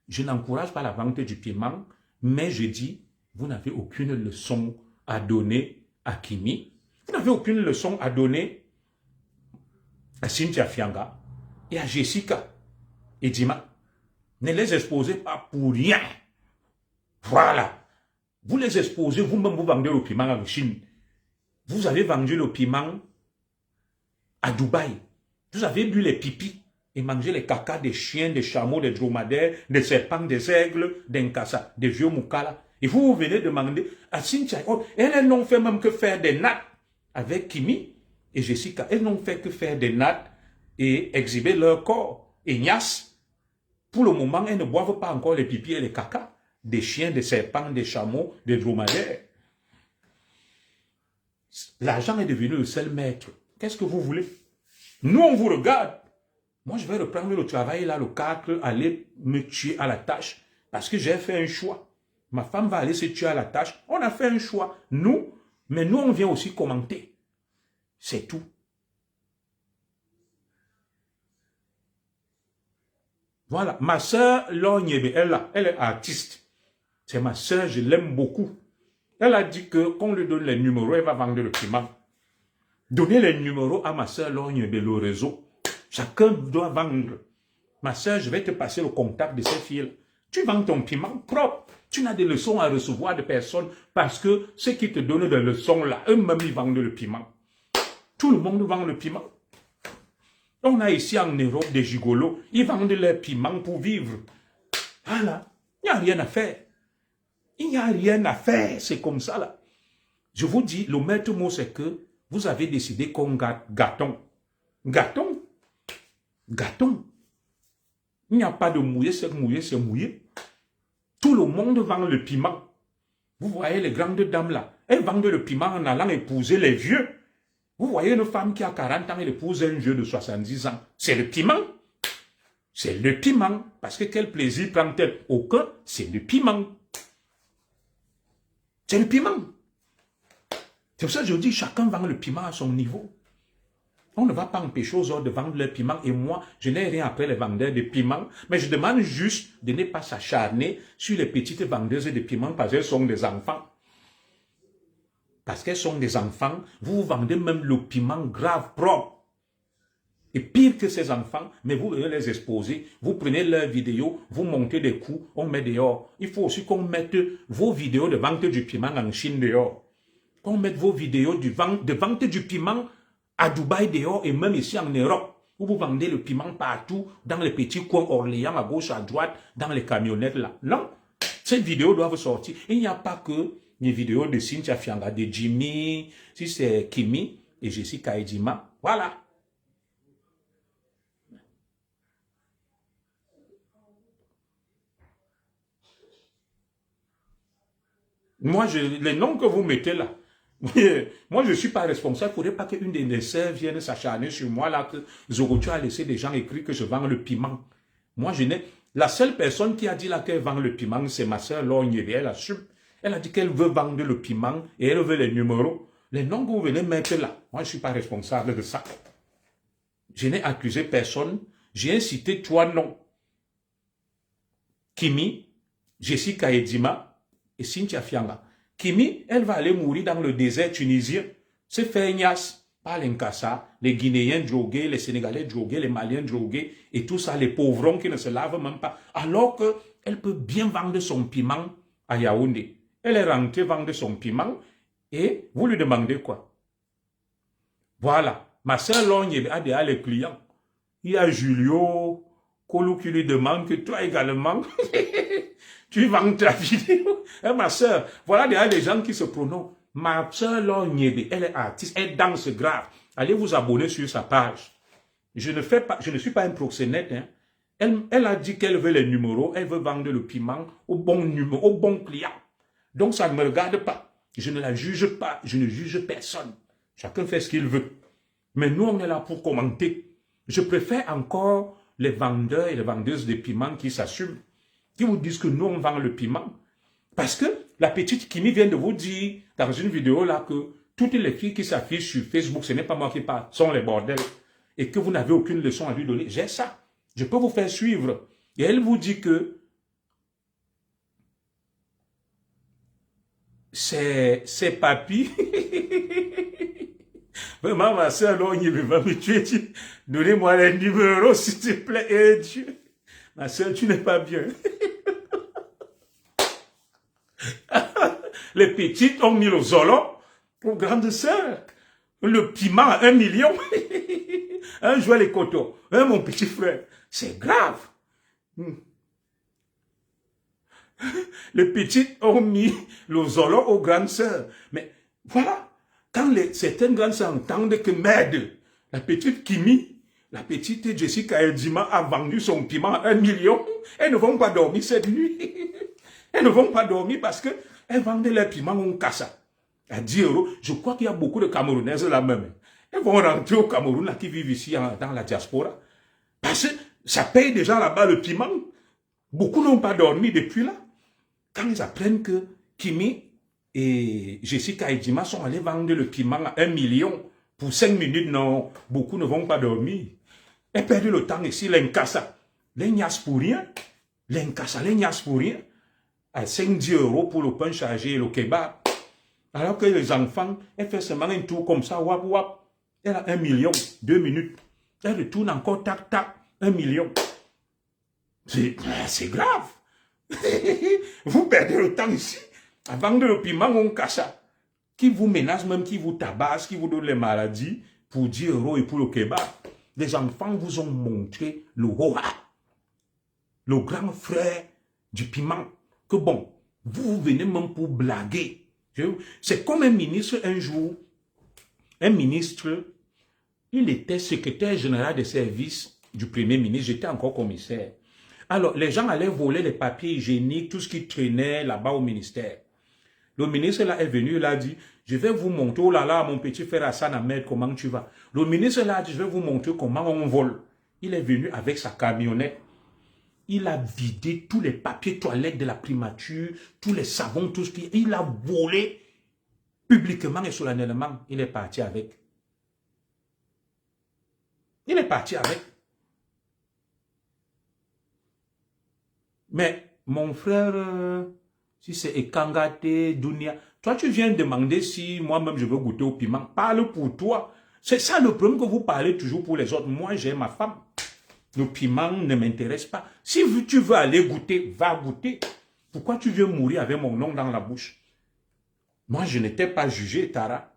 je n'encourage pas la vente du piment, mais je dis, vous n'avez aucune leçon à donner à Kimi. Vous n'avez aucune leçon à donner à Cynthia Fianga et à Jessica et Dima. Ne les exposez pas pour rien. Voilà. Vous les exposez, vous-même vous vendez le piment en Chine. Vous avez vendu le piment à Dubaï. Vous avez bu les pipis et mangé les caca des chiens, des chameaux, des dromadaires, des serpents, des aigles, des nkassa, des vieux moukala. Et vous venez demander à Cynthia, oh, elles n'ont fait même que faire des nattes avec Kimi et Jessica. Elles n'ont fait que faire des nattes et exhiber leur corps. Et Nias, pour le moment, elles ne boivent pas encore les pipis et les caca des chiens, des serpents, des chameaux, des dromadaires. L'argent est devenu le seul maître. Qu'est-ce que vous voulez? Nous, on vous regarde. Moi, je vais reprendre le travail, là, le 4, aller me tuer à la tâche, parce que j'ai fait un choix. Ma femme va aller se tuer à la tâche. On a fait un choix. Nous, mais nous, on vient aussi commenter. C'est tout. Voilà. Ma soeur, Lorniébé, elle est artiste. C'est ma soeur, je l'aime beaucoup. Elle a dit que qu'on lui donne les numéros, elle va vendre le piment. Donnez les numéros à ma soeur Lorniébé, le réseau. Chacun doit vendre. Ma soeur, je vais te passer le contact de ces filles. Tu vends ton piment propre. Tu n'as des leçons à recevoir de personne parce que ceux qui te donnent des leçons là, eux-mêmes ils vendent le piment. Tout le monde vend le piment. On a ici en Europe des gigolos, ils vendent leur piment pour vivre. Voilà, il n'y a rien à faire. Il n'y a rien à faire, c'est comme ça là. Je vous dis, le maître mot c'est que vous avez décidé qu'on gâtons. Gâtons. Gâtons. Il n'y a pas de mouillé, c'est mouillé, c'est mouillé. Tout le monde vend le piment. Vous voyez les grandes dames là, elles vendent le piment en allant épouser les vieux. Vous voyez une femme qui a 40 ans, elle épouse un vieux de 70 ans. C'est le piment. C'est le piment. Parce que quel plaisir prend-elle? Aucun, c'est le piment. C'est le piment. C'est pour ça que je dis, chacun vend le piment à son niveau. On ne va pas empêcher aux autres de vendre leur piment. Et moi, je n'ai rien après les vendeurs de piment. Mais je demande juste de ne pas s'acharner sur les petites vendeuses de piment parce qu'elles sont des enfants. Parce qu'elles sont des enfants, vous vendez même le piment grave propre. Et pire que ces enfants, mais vous venez les exposer, vous prenez leurs vidéos, vous montez des coups, on met dehors. Il faut aussi qu'on mette vos vidéos de vente du piment en Chine dehors. Qu'on mette vos vidéos de vente du piment à Dubaï dehors et même ici en Europe, où vous vendez le piment partout, dans les petits coins Orléans, à gauche, à droite, dans les camionnettes là. Non, ces vidéos doivent sortir. Il n'y a pas que les vidéos de Cynthia Fianga, de Jimmy, si c'est Kimi et Jessica et Dima. Voilà. Moi, les noms que vous mettez là, moi, je ne suis pas responsable. Il ne faudrait pas qu'une des sœurs vienne s'acharner sur moi là, que Zorotu a laissé des gens écrire que je vends le piment. Moi, je n'ai... La seule personne qui a dit là qu'elle vend le piment, c'est ma sœur Lornier. Elle assume. Elle a dit qu'elle veut vendre le piment et elle veut les numéros. Les noms que vous venez mettre là, moi, je ne suis pas responsable de ça. Je n'ai accusé personne. J'ai incité 3 noms. Kimi, Jessica Edima et Cynthia Fianga. Kimi, elle va aller mourir dans le désert tunisien. C'est Feignas, pas l'Inkassa, les Guinéens drogués, les Sénégalais drogués, les Maliens drogués et tout ça, les pauvrons qui ne se lavent même pas. Alors qu'elle peut bien vendre son piment à Yaoundé. Elle est rentrée vendre son piment et vous lui demandez quoi? Voilà. Ma soeur Logne a déjà les clients. Il y a Julio Kolou qui lui demande que toi également, tu vends ta vidéo. Et ma soeur, voilà déjà les gens qui se prononcent. Ma soeur Logne, elle est artiste, elle danse grave. Allez vous abonner sur sa page. Je ne suis pas un proxénète. Hein. Elle a dit qu'elle veut les numéros, elle veut vendre le piment au bon numéro, au bon client. Donc ça ne me regarde pas. Je ne la juge pas, je ne juge personne. Chacun fait ce qu'il veut. Mais nous, on est là pour commenter. Je préfère encore les vendeurs et les vendeuses de piments qui s'assument, qui vous disent que nous, on vend le piment. Parce que la petite Kimi vient de vous dire dans une vidéo là que toutes les filles qui s'affichent sur Facebook, ce n'est pas moi qui parle, sont les bordels. Et que vous n'avez aucune leçon à lui donner. J'ai ça. Je peux vous faire suivre. Et elle vous dit que c'est papy. Vraiment, ma soeur, là, il va me tuer. Donnez-moi les numéros, s'il te plaît. Eh Dieu. Ma soeur, tu n'es pas bien. Les petites ont mis le zolo aux grandes sœurs. Le piment à 1 million. Un jour, les coteaux. Mon petit frère. C'est grave. Les petites ont mis le zolo aux grandes sœurs. Mais voilà. Quand certaines grandes sœurs entendent que merde, la petite Kimi, la petite Jessica Edima a vendu son piment à 1 million, elles ne vont pas dormir cette nuit. Elles ne vont pas dormir parce qu'elles vendent leur piment au Kassa à 10 €. Je crois qu'il y a beaucoup de Camerounaises là même. Elles vont rentrer au Cameroun là, qui vivent ici dans la diaspora. Parce que ça paye déjà là-bas le piment. Beaucoup n'ont pas dormi depuis là. Quand ils apprennent que Kimi et Jessica Edima sont allés vendre le piment à 1 million pour 5 minutes, non, beaucoup ne vont pas dormir. Elles perdent le temps ici, l'Inkassa. Les nias pour rien. L'Inkassa, les nias pour rien. À 5-10 € pour le pain chargé et le kebab. Alors que les enfants, elles font seulement un tour comme ça, wap wap. Elle a 1 million, 2 minutes. Elle retourne encore, tac tac, 1 million. C'est grave. Vous perdez le temps ici. À vendre le piment, on casse ça. Qui vous menace, même qui vous tabasse, qui vous donne les maladies pour 10 € et pour le kebab. Les enfants vous ont montré le Hoa, le grand frère du piment. Que bon, vous venez même pour blaguer. C'est comme un ministre un jour. Un ministre, il était secrétaire général des services du premier ministre. J'étais encore commissaire. Alors, les gens allaient voler les papiers hygiéniques, tout ce qui traînait là-bas au ministère. Le ministre là est venu, il a dit, je vais vous montrer, oh là là, mon petit frère Hassan Ahmed, comment tu vas? Le ministre là a dit, je vais vous montrer comment on vole. Il est venu avec sa camionnette. Il a vidé tous les papiers toilettes de la primature, tous les savons, tout ce qui... Il a volé publiquement et solennellement. Il est parti avec. Il est parti avec. Mais, mon frère... Si c'est Ekangate, Dunia, toi tu viens demander si moi-même je veux goûter au piment. Parle pour toi. C'est ça le problème que vous parlez toujours pour les autres. Moi j'ai ma femme. Le piment ne m'intéresse pas. Si tu veux aller goûter, va goûter. Pourquoi tu veux mourir avec mon nom dans la bouche? Moi je n'étais pas jugé, Tara.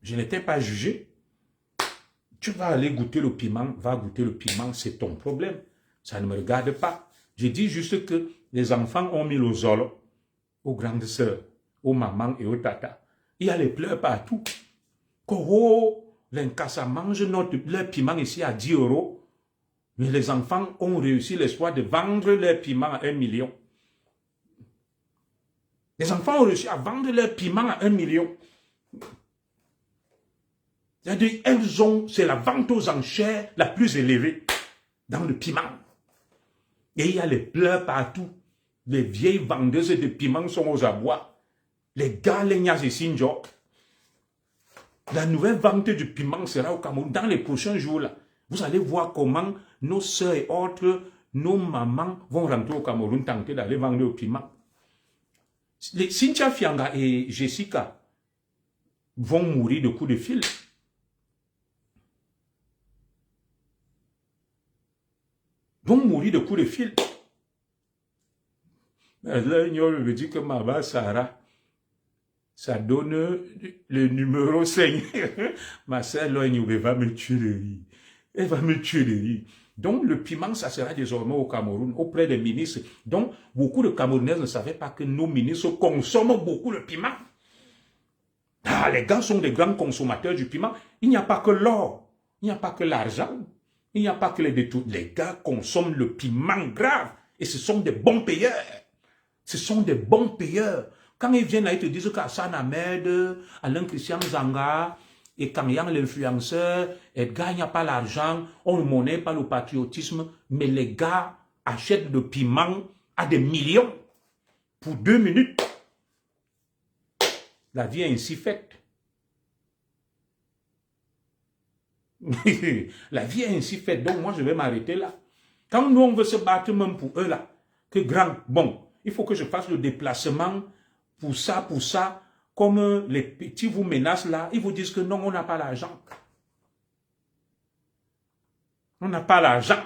Je n'étais pas jugé. Tu vas aller goûter le piment, va goûter le piment, c'est ton problème. Ça ne me regarde pas. Je dis juste que les enfants ont mis le zolo aux grandes sœurs, aux mamans et aux tatas. Il y a les pleurs partout. Koro, l'Inkassa mange leur piment ici à 10 €. Mais les enfants ont réussi l'espoir de vendre leur piment à 1 million. Les enfants ont réussi à vendre leur piment à 1 million. C'est-à-dire, c'est la vente aux enchères la plus élevée dans le piment. Et il y a les pleurs partout. Les vieilles vendeuses de piment sont aux abois. Les gars, les Nias et Sinjo. La nouvelle vente du piment sera au Cameroun dans les prochains jours là. Vous allez voir comment nos soeurs et autres, nos mamans vont rentrer au Cameroun tenter d'aller vendre le piment. Cynthia Fianga et Jessica vont mourir de coups de fil. Vont mourir de coups de fil. Là, je me dis que Maba Sarah, ça donne le numéro 5. Ma soeur, là, elle va me tuer de rire. Elle va me tuer de rire. Donc, le piment, ça sera désormais au Cameroun, auprès des ministres. Donc, beaucoup de Camerounais ne savaient pas que nos ministres consomment beaucoup le piment. Ah, les gars sont des grands consommateurs du piment. Il n'y a pas que l'or. Il n'y a pas que l'argent. Il n'y a pas que les détours. Les gars consomment le piment grave. Et ce sont des bons payeurs. Ce sont des bons payeurs. Quand ils viennent là, ils te disent qu'Hassan Ahmed, Alain Christian Zanga, et quand il y a l'influenceur, Edgar, il n'y a pas l'argent, on ne monnaie pas le patriotisme, mais les gars achètent le piment à des millions pour 2 minutes. La vie est ainsi faite. La vie est ainsi faite, donc moi je vais m'arrêter là. Quand nous on veut se battre même pour eux là, que grand, bon, il faut que je fasse le déplacement pour ça, comme les petits vous menacent là, ils vous disent que non, on n'a pas l'argent. On n'a pas l'argent.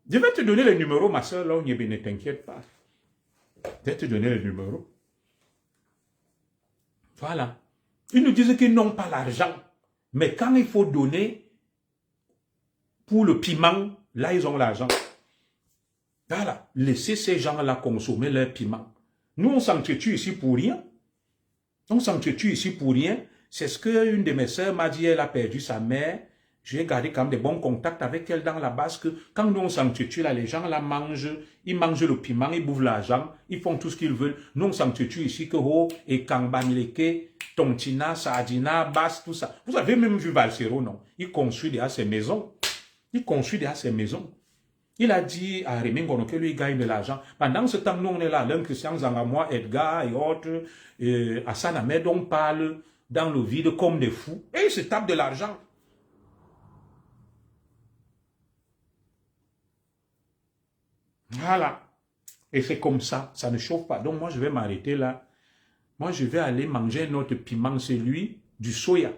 Je vais te donner les numéros, ma soeur, là, ne t'inquiète pas. Je vais te donner les numéros. Voilà. Ils nous disent qu'ils n'ont pas l'argent. Mais quand il faut donner pour le piment, là, ils ont l'argent. Voilà. Laissez ces gens-là consommer leur piment. Nous, on s'entretue ici pour rien. On s'entretue ici pour rien. C'est ce qu'une de mes sœurs m'a dit, elle a perdu sa mère. J'ai gardé quand même des bons contacts avec elle dans la base que quand nous on s'entretue là, les gens là mangent, ils mangent le piment, ils bouffent l'argent, ils font tout ce qu'ils veulent. Nous on s'entretue ici que Ho et Kambanleke, Tontina, Saadina, Bas, tout ça. Vous avez même vu Valsero, non? Il construit déjà ses maisons. Il construit déjà ses maisons. Il a dit à Rémi Ngono que lui gagne de l'argent. Pendant ce temps, nous on est là, l'un Christian Zangamois, Edgar et autres, Hassan Ahmed, on parle dans le vide comme des fous. Et ils se tapent de l'argent. Voilà. Et c'est comme ça, ça ne chauffe pas. Donc moi, je vais m'arrêter là. Moi, je vais aller manger notre piment, celui du soya,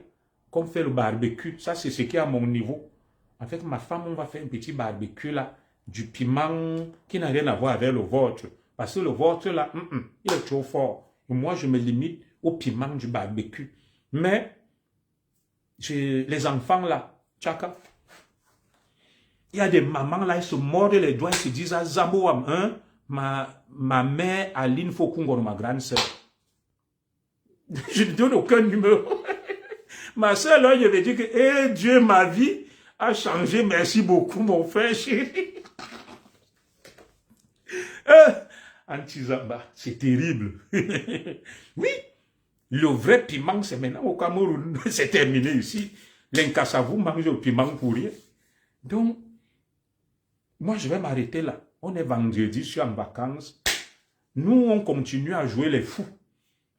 comme fait le barbecue. Ça, c'est ce qui est à mon niveau. Avec ma femme, on va faire un petit barbecue là, du piment qui n'a rien à voir avec le vôtre. Parce que le vôtre là, il est trop fort. Et moi, je me limite au piment du barbecue. Mais, les enfants là, tchaka. Il y a des mamans là, ils se mordent les doigts, ils se disent, ah, Zaboam, hein, ma mère Aline Fokungo, ma grande sœur. Je ne donne aucun numéro. Ma sœur là, je vais dire que, eh Dieu, ma vie a changé, merci beaucoup, mon frère chéri. Antizamba, c'est terrible. Oui, le vrai piment, c'est maintenant au Cameroun. C'est terminé ici. L'Inkassavou mange le piment pour rien. Donc, moi, je vais m'arrêter là. On est vendredi, je suis en vacances. Nous, on continue à jouer les fous,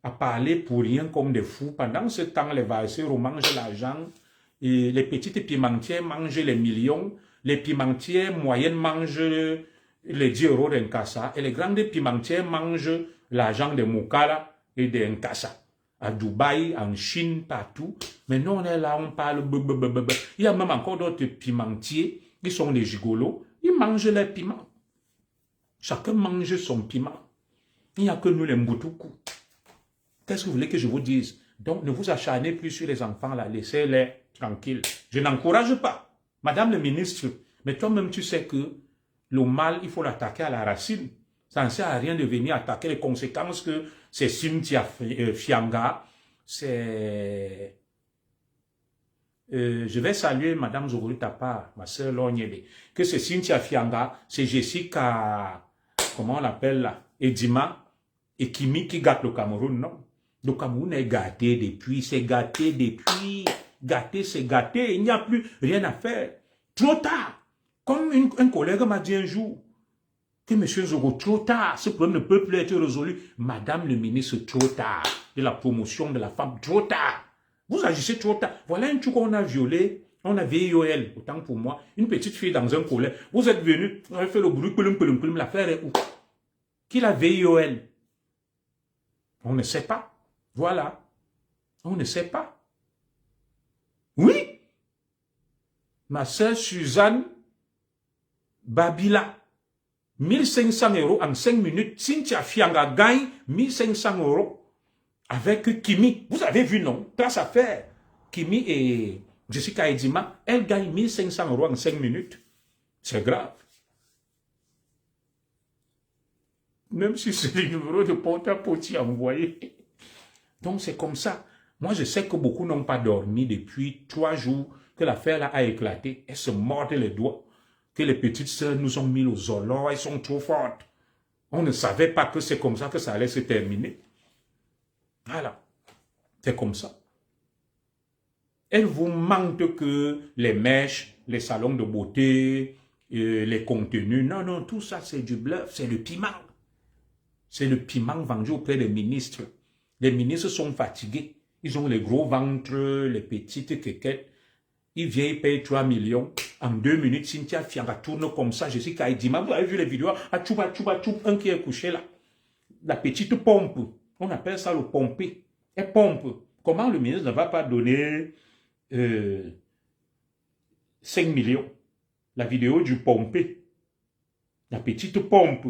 à parler pour rien comme des fous. Pendant ce temps, les valseurs mangent l'argent, et les petites pimentières mangent les millions, les pimentières moyennes mangent les 10 euros d'Inkassa, et les grandes pimentières mangent l'argent des Moukala et des Nkassa. À Dubaï, en Chine, partout. Mais nous, on est là, on parle. Il y a même encore d'autres pimentiers qui sont des gigolos. Ils mangent les piments. Chacun mange son piment. Il n'y a que nous les Mboutoukou. Qu'est-ce que vous voulez que je vous dise? Donc, ne vous acharnez plus sur les enfants là. Laissez-les tranquilles. Je n'encourage pas. Madame le ministre, mais toi-même, tu sais que le mal, il faut l'attaquer à la racine. Ça ne sert à rien de venir attaquer les conséquences que c'est Cynthia Fianga, c'est... je vais saluer Madame Zogolu Tapa, ma soeur Lonyebe, que c'est Cynthia Fianga, c'est Jessica comment on l'appelle là, Edima et Kimi qui gâtent le Cameroun, non. Le Cameroun est gâté depuis, c'est gâté depuis, gâté, c'est gâté, il n'y a plus rien à faire. Trop tard. Comme un collègue m'a dit un jour, que M. Zogo, trop tard, ce problème ne peut plus être résolu. Madame le ministre, trop tard, de la promotion de la femme, trop tard. Vous agissez trop tard. Voilà un truc qu'on a violé, on a VIOL, autant pour moi, une petite fille dans un collège. Vous êtes venu, vous avez fait le bruit, l'affaire est où? Qui l'a VIOL? On ne sait pas. Voilà. On ne sait pas. Oui. Ma sœur Suzanne Babila. 1500 € en 5 minutes. Cynthia Fianga gagne 1500 € avec Kimi. Vous avez vu, non? Grâce à faire Kimi et Jessica Edima, elle gagne 1500 € en 5 minutes. C'est grave. Même si c'est le numéro de porte-à-porte envoyé. Donc c'est comme ça. Moi je sais que beaucoup n'ont pas dormi depuis 3 jours que l'affaire a éclaté. Elles se mordent les doigts. Que les petites sœurs nous ont mis au zolo, elles sont trop fortes. On ne savait pas que c'est comme ça que ça allait se terminer. Voilà. C'est comme ça. Elle vous manque que les mèches, les salons de beauté, les contenus. Non, non, tout ça c'est du bluff, c'est le piment. C'est le piment vendu auprès des ministres. Les ministres sont fatigués. Ils ont les gros ventres, les petites quéquettes. Ils viennent, ils payent 3 millions. En 2 minutes, Cynthia Fianga tourne comme ça. Jessica Edima, vous avez vu les vidéos? Un qui est couché là. La petite pompe. On appelle ça le pompé. Elle pompe. Comment le ministre ne va pas donner 5 millions? La vidéo du pompé. La petite pompe.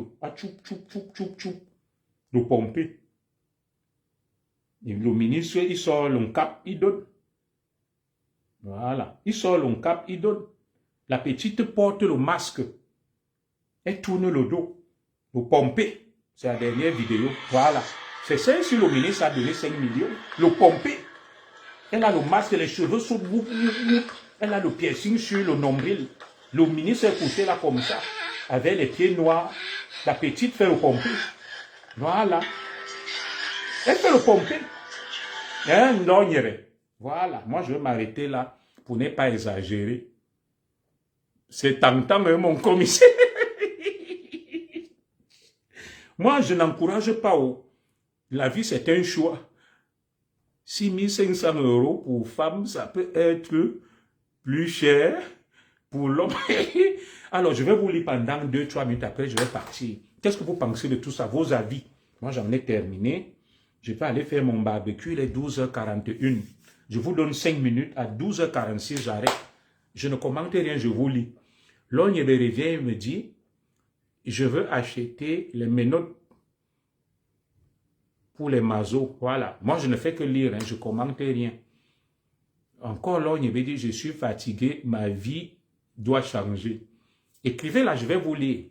Le pompé. Et le ministre, il sort le cap, il donne. Voilà. Il sort le cap, il donne. La petite porte le masque. Elle tourne le dos. Le pompé. C'est la dernière vidéo. Voilà. C'est ça si le ministre a donné 5 millions. Le pompé. Elle a le masque, les cheveux sont... Elle a le piercing sur le nombril. Le ministre est couché là comme ça. Avec les pieds noirs. La petite fait le pompé. Voilà. Elle fait le pompé. Hein, non, voilà. Moi, je vais m'arrêter là pour ne pas exagérer. C'est tentant, mon commissaire. Moi, je n'encourage pas. La vie, c'est un choix. 6 500 € pour femme, ça peut être plus cher pour l'homme. Alors, je vais vous lire pendant 2-3 minutes. Après, je vais partir. Qu'est-ce que vous pensez de tout ça? Vos avis? Moi, j'en ai terminé. Je vais aller faire mon barbecue. Il est 12h41. Je vous donne 5 minutes. À 12h46, j'arrête. Je ne commente rien, je vous lis. L'homme me revient et me dit, je veux acheter les menottes pour les masos. Voilà. Moi, je ne fais que lire, hein, je ne commente rien. Encore l'homme me dit, je suis fatigué, ma vie doit changer. Écrivez là, je vais vous lire.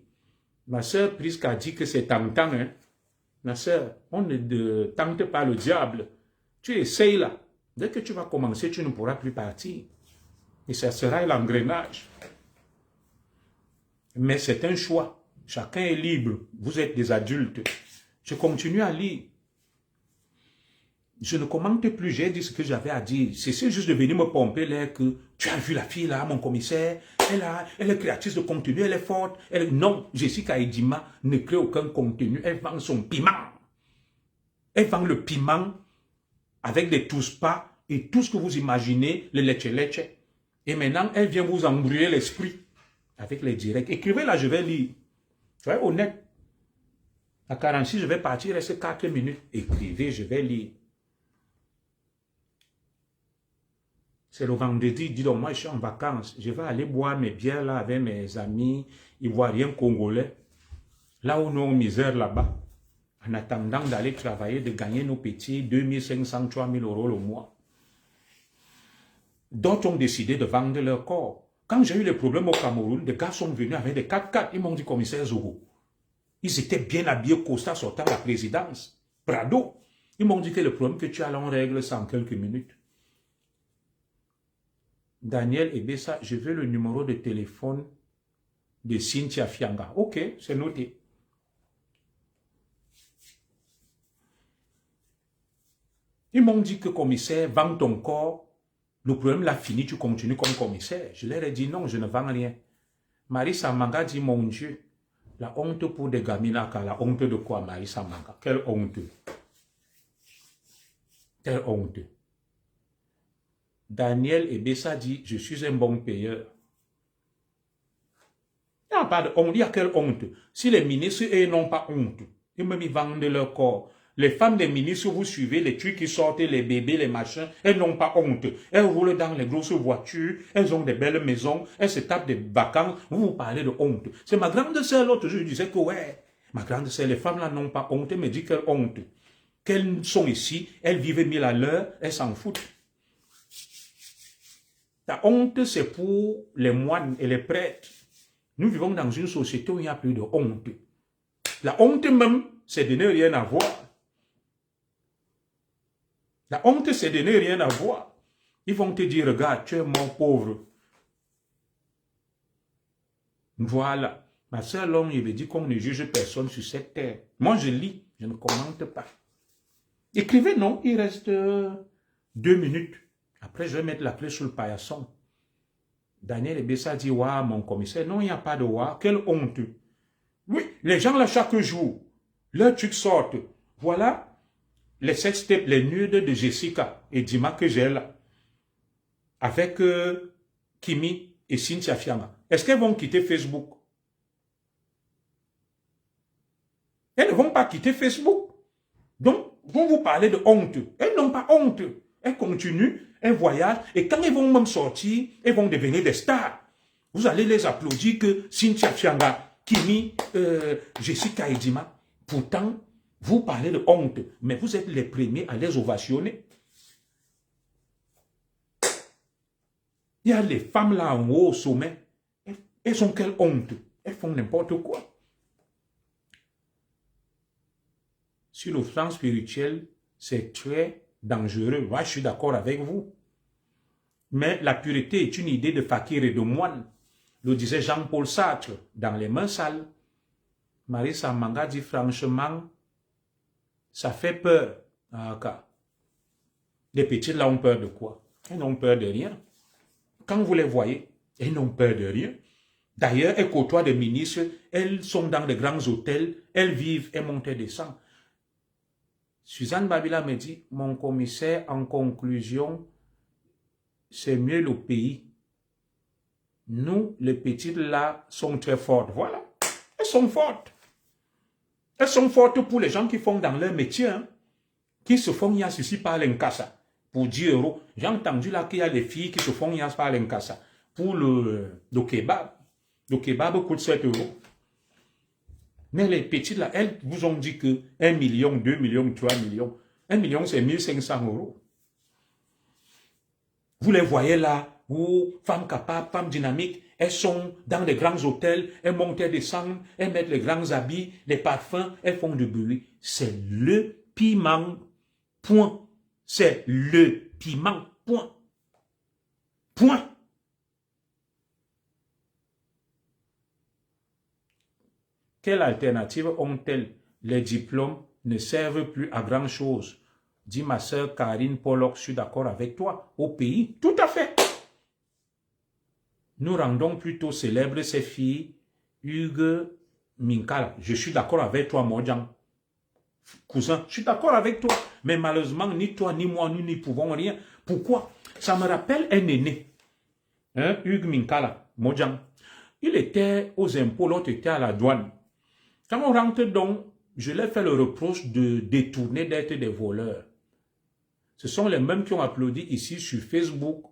Ma soeur Prisca a dit que c'est tentant. Hein. Ma soeur, on ne tente pas le diable. Tu essayes là. Dès que tu vas commencer, tu ne pourras plus partir. Et ça sera l'engrenage. Mais c'est un choix. Chacun est libre. Vous êtes des adultes. Je continue à lire. Je ne commente plus, j'ai dit ce que j'avais à dire. C'est juste de venir me pomper l'air que tu as vu la fille là, mon commissaire, elle est créatrice de contenu, elle est forte. Non, Jessica Edima ne crée aucun contenu, elle vend son piment. Elle vend le piment avec des tous-pas et tout ce que vous imaginez, le leche. Et maintenant, elle vient vous embrouiller l'esprit avec les directs. Écrivez là, je vais lire. Soyez honnête. À 46, je vais partir, il reste 4 minutes. Écrivez, je vais lire. C'est le vendredi, dis donc, moi je suis en vacances, je vais aller boire mes bières là avec mes amis ivoiriens congolais, là où nous avons misère là-bas, en attendant d'aller travailler, de gagner nos petits 2500, 3000 € le mois. D'autres ont décidé de vendre leur corps. Quand j'ai eu les problèmes au Cameroun, des gars sont venus avec des 4x4, ils m'ont dit, commissaire Zogo, ils étaient bien habillés, Costa sortant de la présidence, Prado, ils m'ont dit que le problème que tu as là, on règle ça en quelques minutes. Daniel Ebessa, je veux le numéro de téléphone de Cynthia Fianga. Ok, c'est noté. Ils m'ont dit que commissaire, vends ton corps. Le problème l'a fini, tu continues comme commissaire. Je leur ai dit non, je ne vends rien. Marissa Manga dit, mon Dieu, la honte pour des gamines, la honte de quoi, Marissa Manga? Quelle honte? Quelle honte? Daniel Ebessa dit, je suis un bon payeur. Il n'y a pas de honte. Il y a quelle honte? Si les ministres, eux, n'ont pas honte, ils même ils vendent leur corps. Les femmes des ministres, vous suivez les trucs qui sortent, les bébés, les machins, elles n'ont pas honte. Elles roulent dans les grosses voitures, elles ont des belles maisons, elles se tapent des vacances. Vous parlez de honte. C'est ma grande sœur, l'autre jour, je disais que ouais, ma grande sœur, les femmes là n'ont pas honte. Elle me dit quelle honte. Qu'elles sont ici, elles vivent 1000 à l'heure, elles s'en foutent. La honte, c'est pour les moines et les prêtres. Nous vivons dans une société où il n'y a plus de honte. La honte même, c'est de ne rien avoir. La honte, c'est de ne rien avoir. Ils vont te dire, regarde, tu es mon pauvre. Voilà. Ma soeur Long, il me dit qu'on ne juge personne sur cette terre. Moi, je lis, je ne commente pas. Écrivez, non, il reste 2 minutes. Après, je vais mettre la clé sur le paillasson. Daniel Ebessa dit, waouh, mon commissaire. Non, il n'y a pas de waouh. Quelle honte. Oui, les gens là, chaque jour, leurs trucs sortent. Voilà les sextapes, les nudes de Jessica et Dima que j'ai là. Avec Kimi et Cynthia Fianga. Est-ce qu'elles vont quitter Facebook? Elles ne vont pas quitter Facebook. Donc, vous parlez de honte. Elles n'ont pas honte. Elles continuent, elles voyagent. Et quand elles vont même sortir, elles vont devenir des stars. Vous allez les applaudir que Cynthia Fianga, Kimi, Jessica et Dima. Pourtant, vous parlez de honte, mais vous êtes les premiers à les ovationner. Il y a les femmes là en haut au sommet. Elles ont quelle honte? Elles font n'importe quoi. Sur le plan spirituel, c'est très dangereux. Moi, je suis d'accord avec vous. Mais la pureté est une idée de fakir et de moine. Le disait Jean-Paul Sartre dans Les Mains sales. Marissa Manga dit franchement, ça fait peur. Les petites là ont peur de quoi? Elles n'ont peur de rien. Quand vous les voyez, elles n'ont peur de rien. D'ailleurs, elles côtoient des ministres, elles sont dans de grands hôtels, elles vivent, elles montent et descendent. Suzanne Babila me dit, mon commissaire, en conclusion, c'est mieux le pays. Nous, les petites là, sont très fortes. Voilà, elles sont fortes. Elles sont fortes pour les gens qui font dans leur métier, hein, qui se font yas ici par l'Inkasa, pour 10 €. J'ai entendu là qu'il y a des filles qui se font yas par l'Inkasa, pour le kebab. Le kebab coûte 7 €. Mais les petites là, elles vous ont dit que 1 million, 2 millions, 3 millions. 1 million, c'est 1500 €. Vous les voyez là, où femmes capables, femmes dynamiques, elles sont dans les grands hôtels, elles montent et descendent, elles mettent les grands habits, les parfums, elles font du bruit. C'est le piment, point. C'est le piment, point. Point. Quelle alternative ont-elles? Les diplômes ne servent plus à grand chose. Dit ma sœur Karine Pollock, je suis d'accord avec toi. Au pays, tout à fait. Nous rendons plutôt célèbres ces filles. Hugues Minkala, je suis d'accord avec toi, Modjan. Cousin, je suis d'accord avec toi. Mais malheureusement, ni toi, ni moi, nous n'y pouvons rien. Pourquoi? Ça me rappelle un aîné. Hein? Hugues Minkala, Modjan. Il était aux impôts, l'autre était à la douane. Quand on rentre donc, je leur fais le reproche de détourner, d'être des voleurs. Ce sont les mêmes qui ont applaudi ici sur Facebook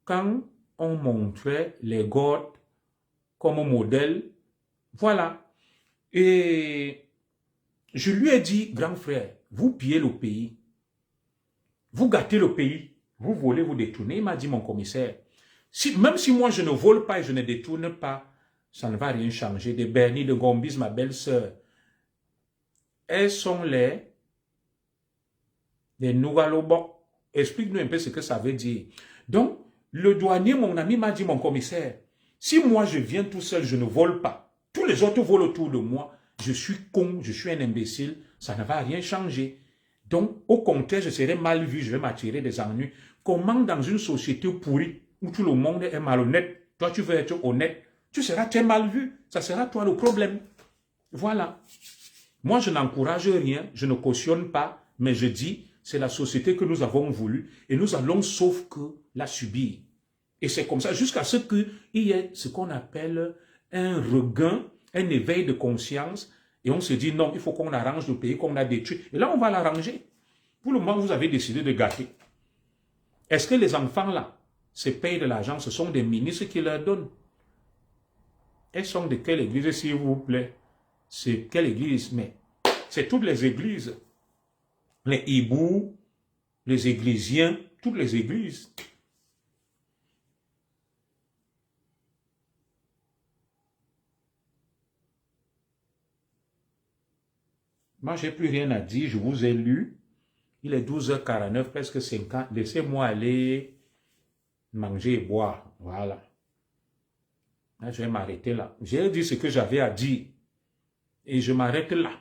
quand on montrait les godes comme modèle. Voilà. Et je lui ai dit, grand frère, vous pillez le pays. Vous gâtez le pays. Vous volez, vous détournez. Il m'a dit, mon commissaire, même si moi je ne vole pas et je ne détourne pas, ça ne va rien changer. De Bernie, de Gombis, ma belle-sœur, elles sont les Nougalobok. Explique-nous un peu ce que ça veut dire. Donc, le douanier, mon ami, m'a dit, mon commissaire, si moi je viens tout seul, je ne vole pas, tous les autres volent autour de moi, je suis con, je suis un imbécile, ça ne va rien changer. Donc, au contraire, je serai mal vu, je vais m'attirer des ennuis. Comment dans une société pourrie, où tout le monde est malhonnête, toi tu veux être honnête, tu seras très mal vu, ça sera toi le problème. Voilà. Moi, je n'encourage rien, je ne cautionne pas, mais je dis, c'est la société que nous avons voulu et nous allons sauf que la subir. Et c'est comme ça, jusqu'à ce qu'il y ait ce qu'on appelle un regain, un éveil de conscience, et on se dit non, il faut qu'on arrange le pays qu'on a détruit. Et là, on va l'arranger. Pour le moment, vous avez décidé de gâter. Est-ce que les enfants là se payent de l'argent? Ce sont des ministres qui leur donnent. Elles sont de quelle église, s'il vous plaît? C'est quelle église? Mais c'est toutes les églises. Les hiboux, les églisiens, toutes les églises. Moi, je n'ai plus rien à dire. Je vous ai lu. Il est 12h49, presque 50. Laissez-moi aller manger et boire. Voilà. Là, je vais m'arrêter là. J'ai dit ce que j'avais à dire. Et je m'arrête là.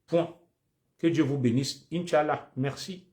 Point. Que Dieu vous bénisse. Inch'Allah. Merci.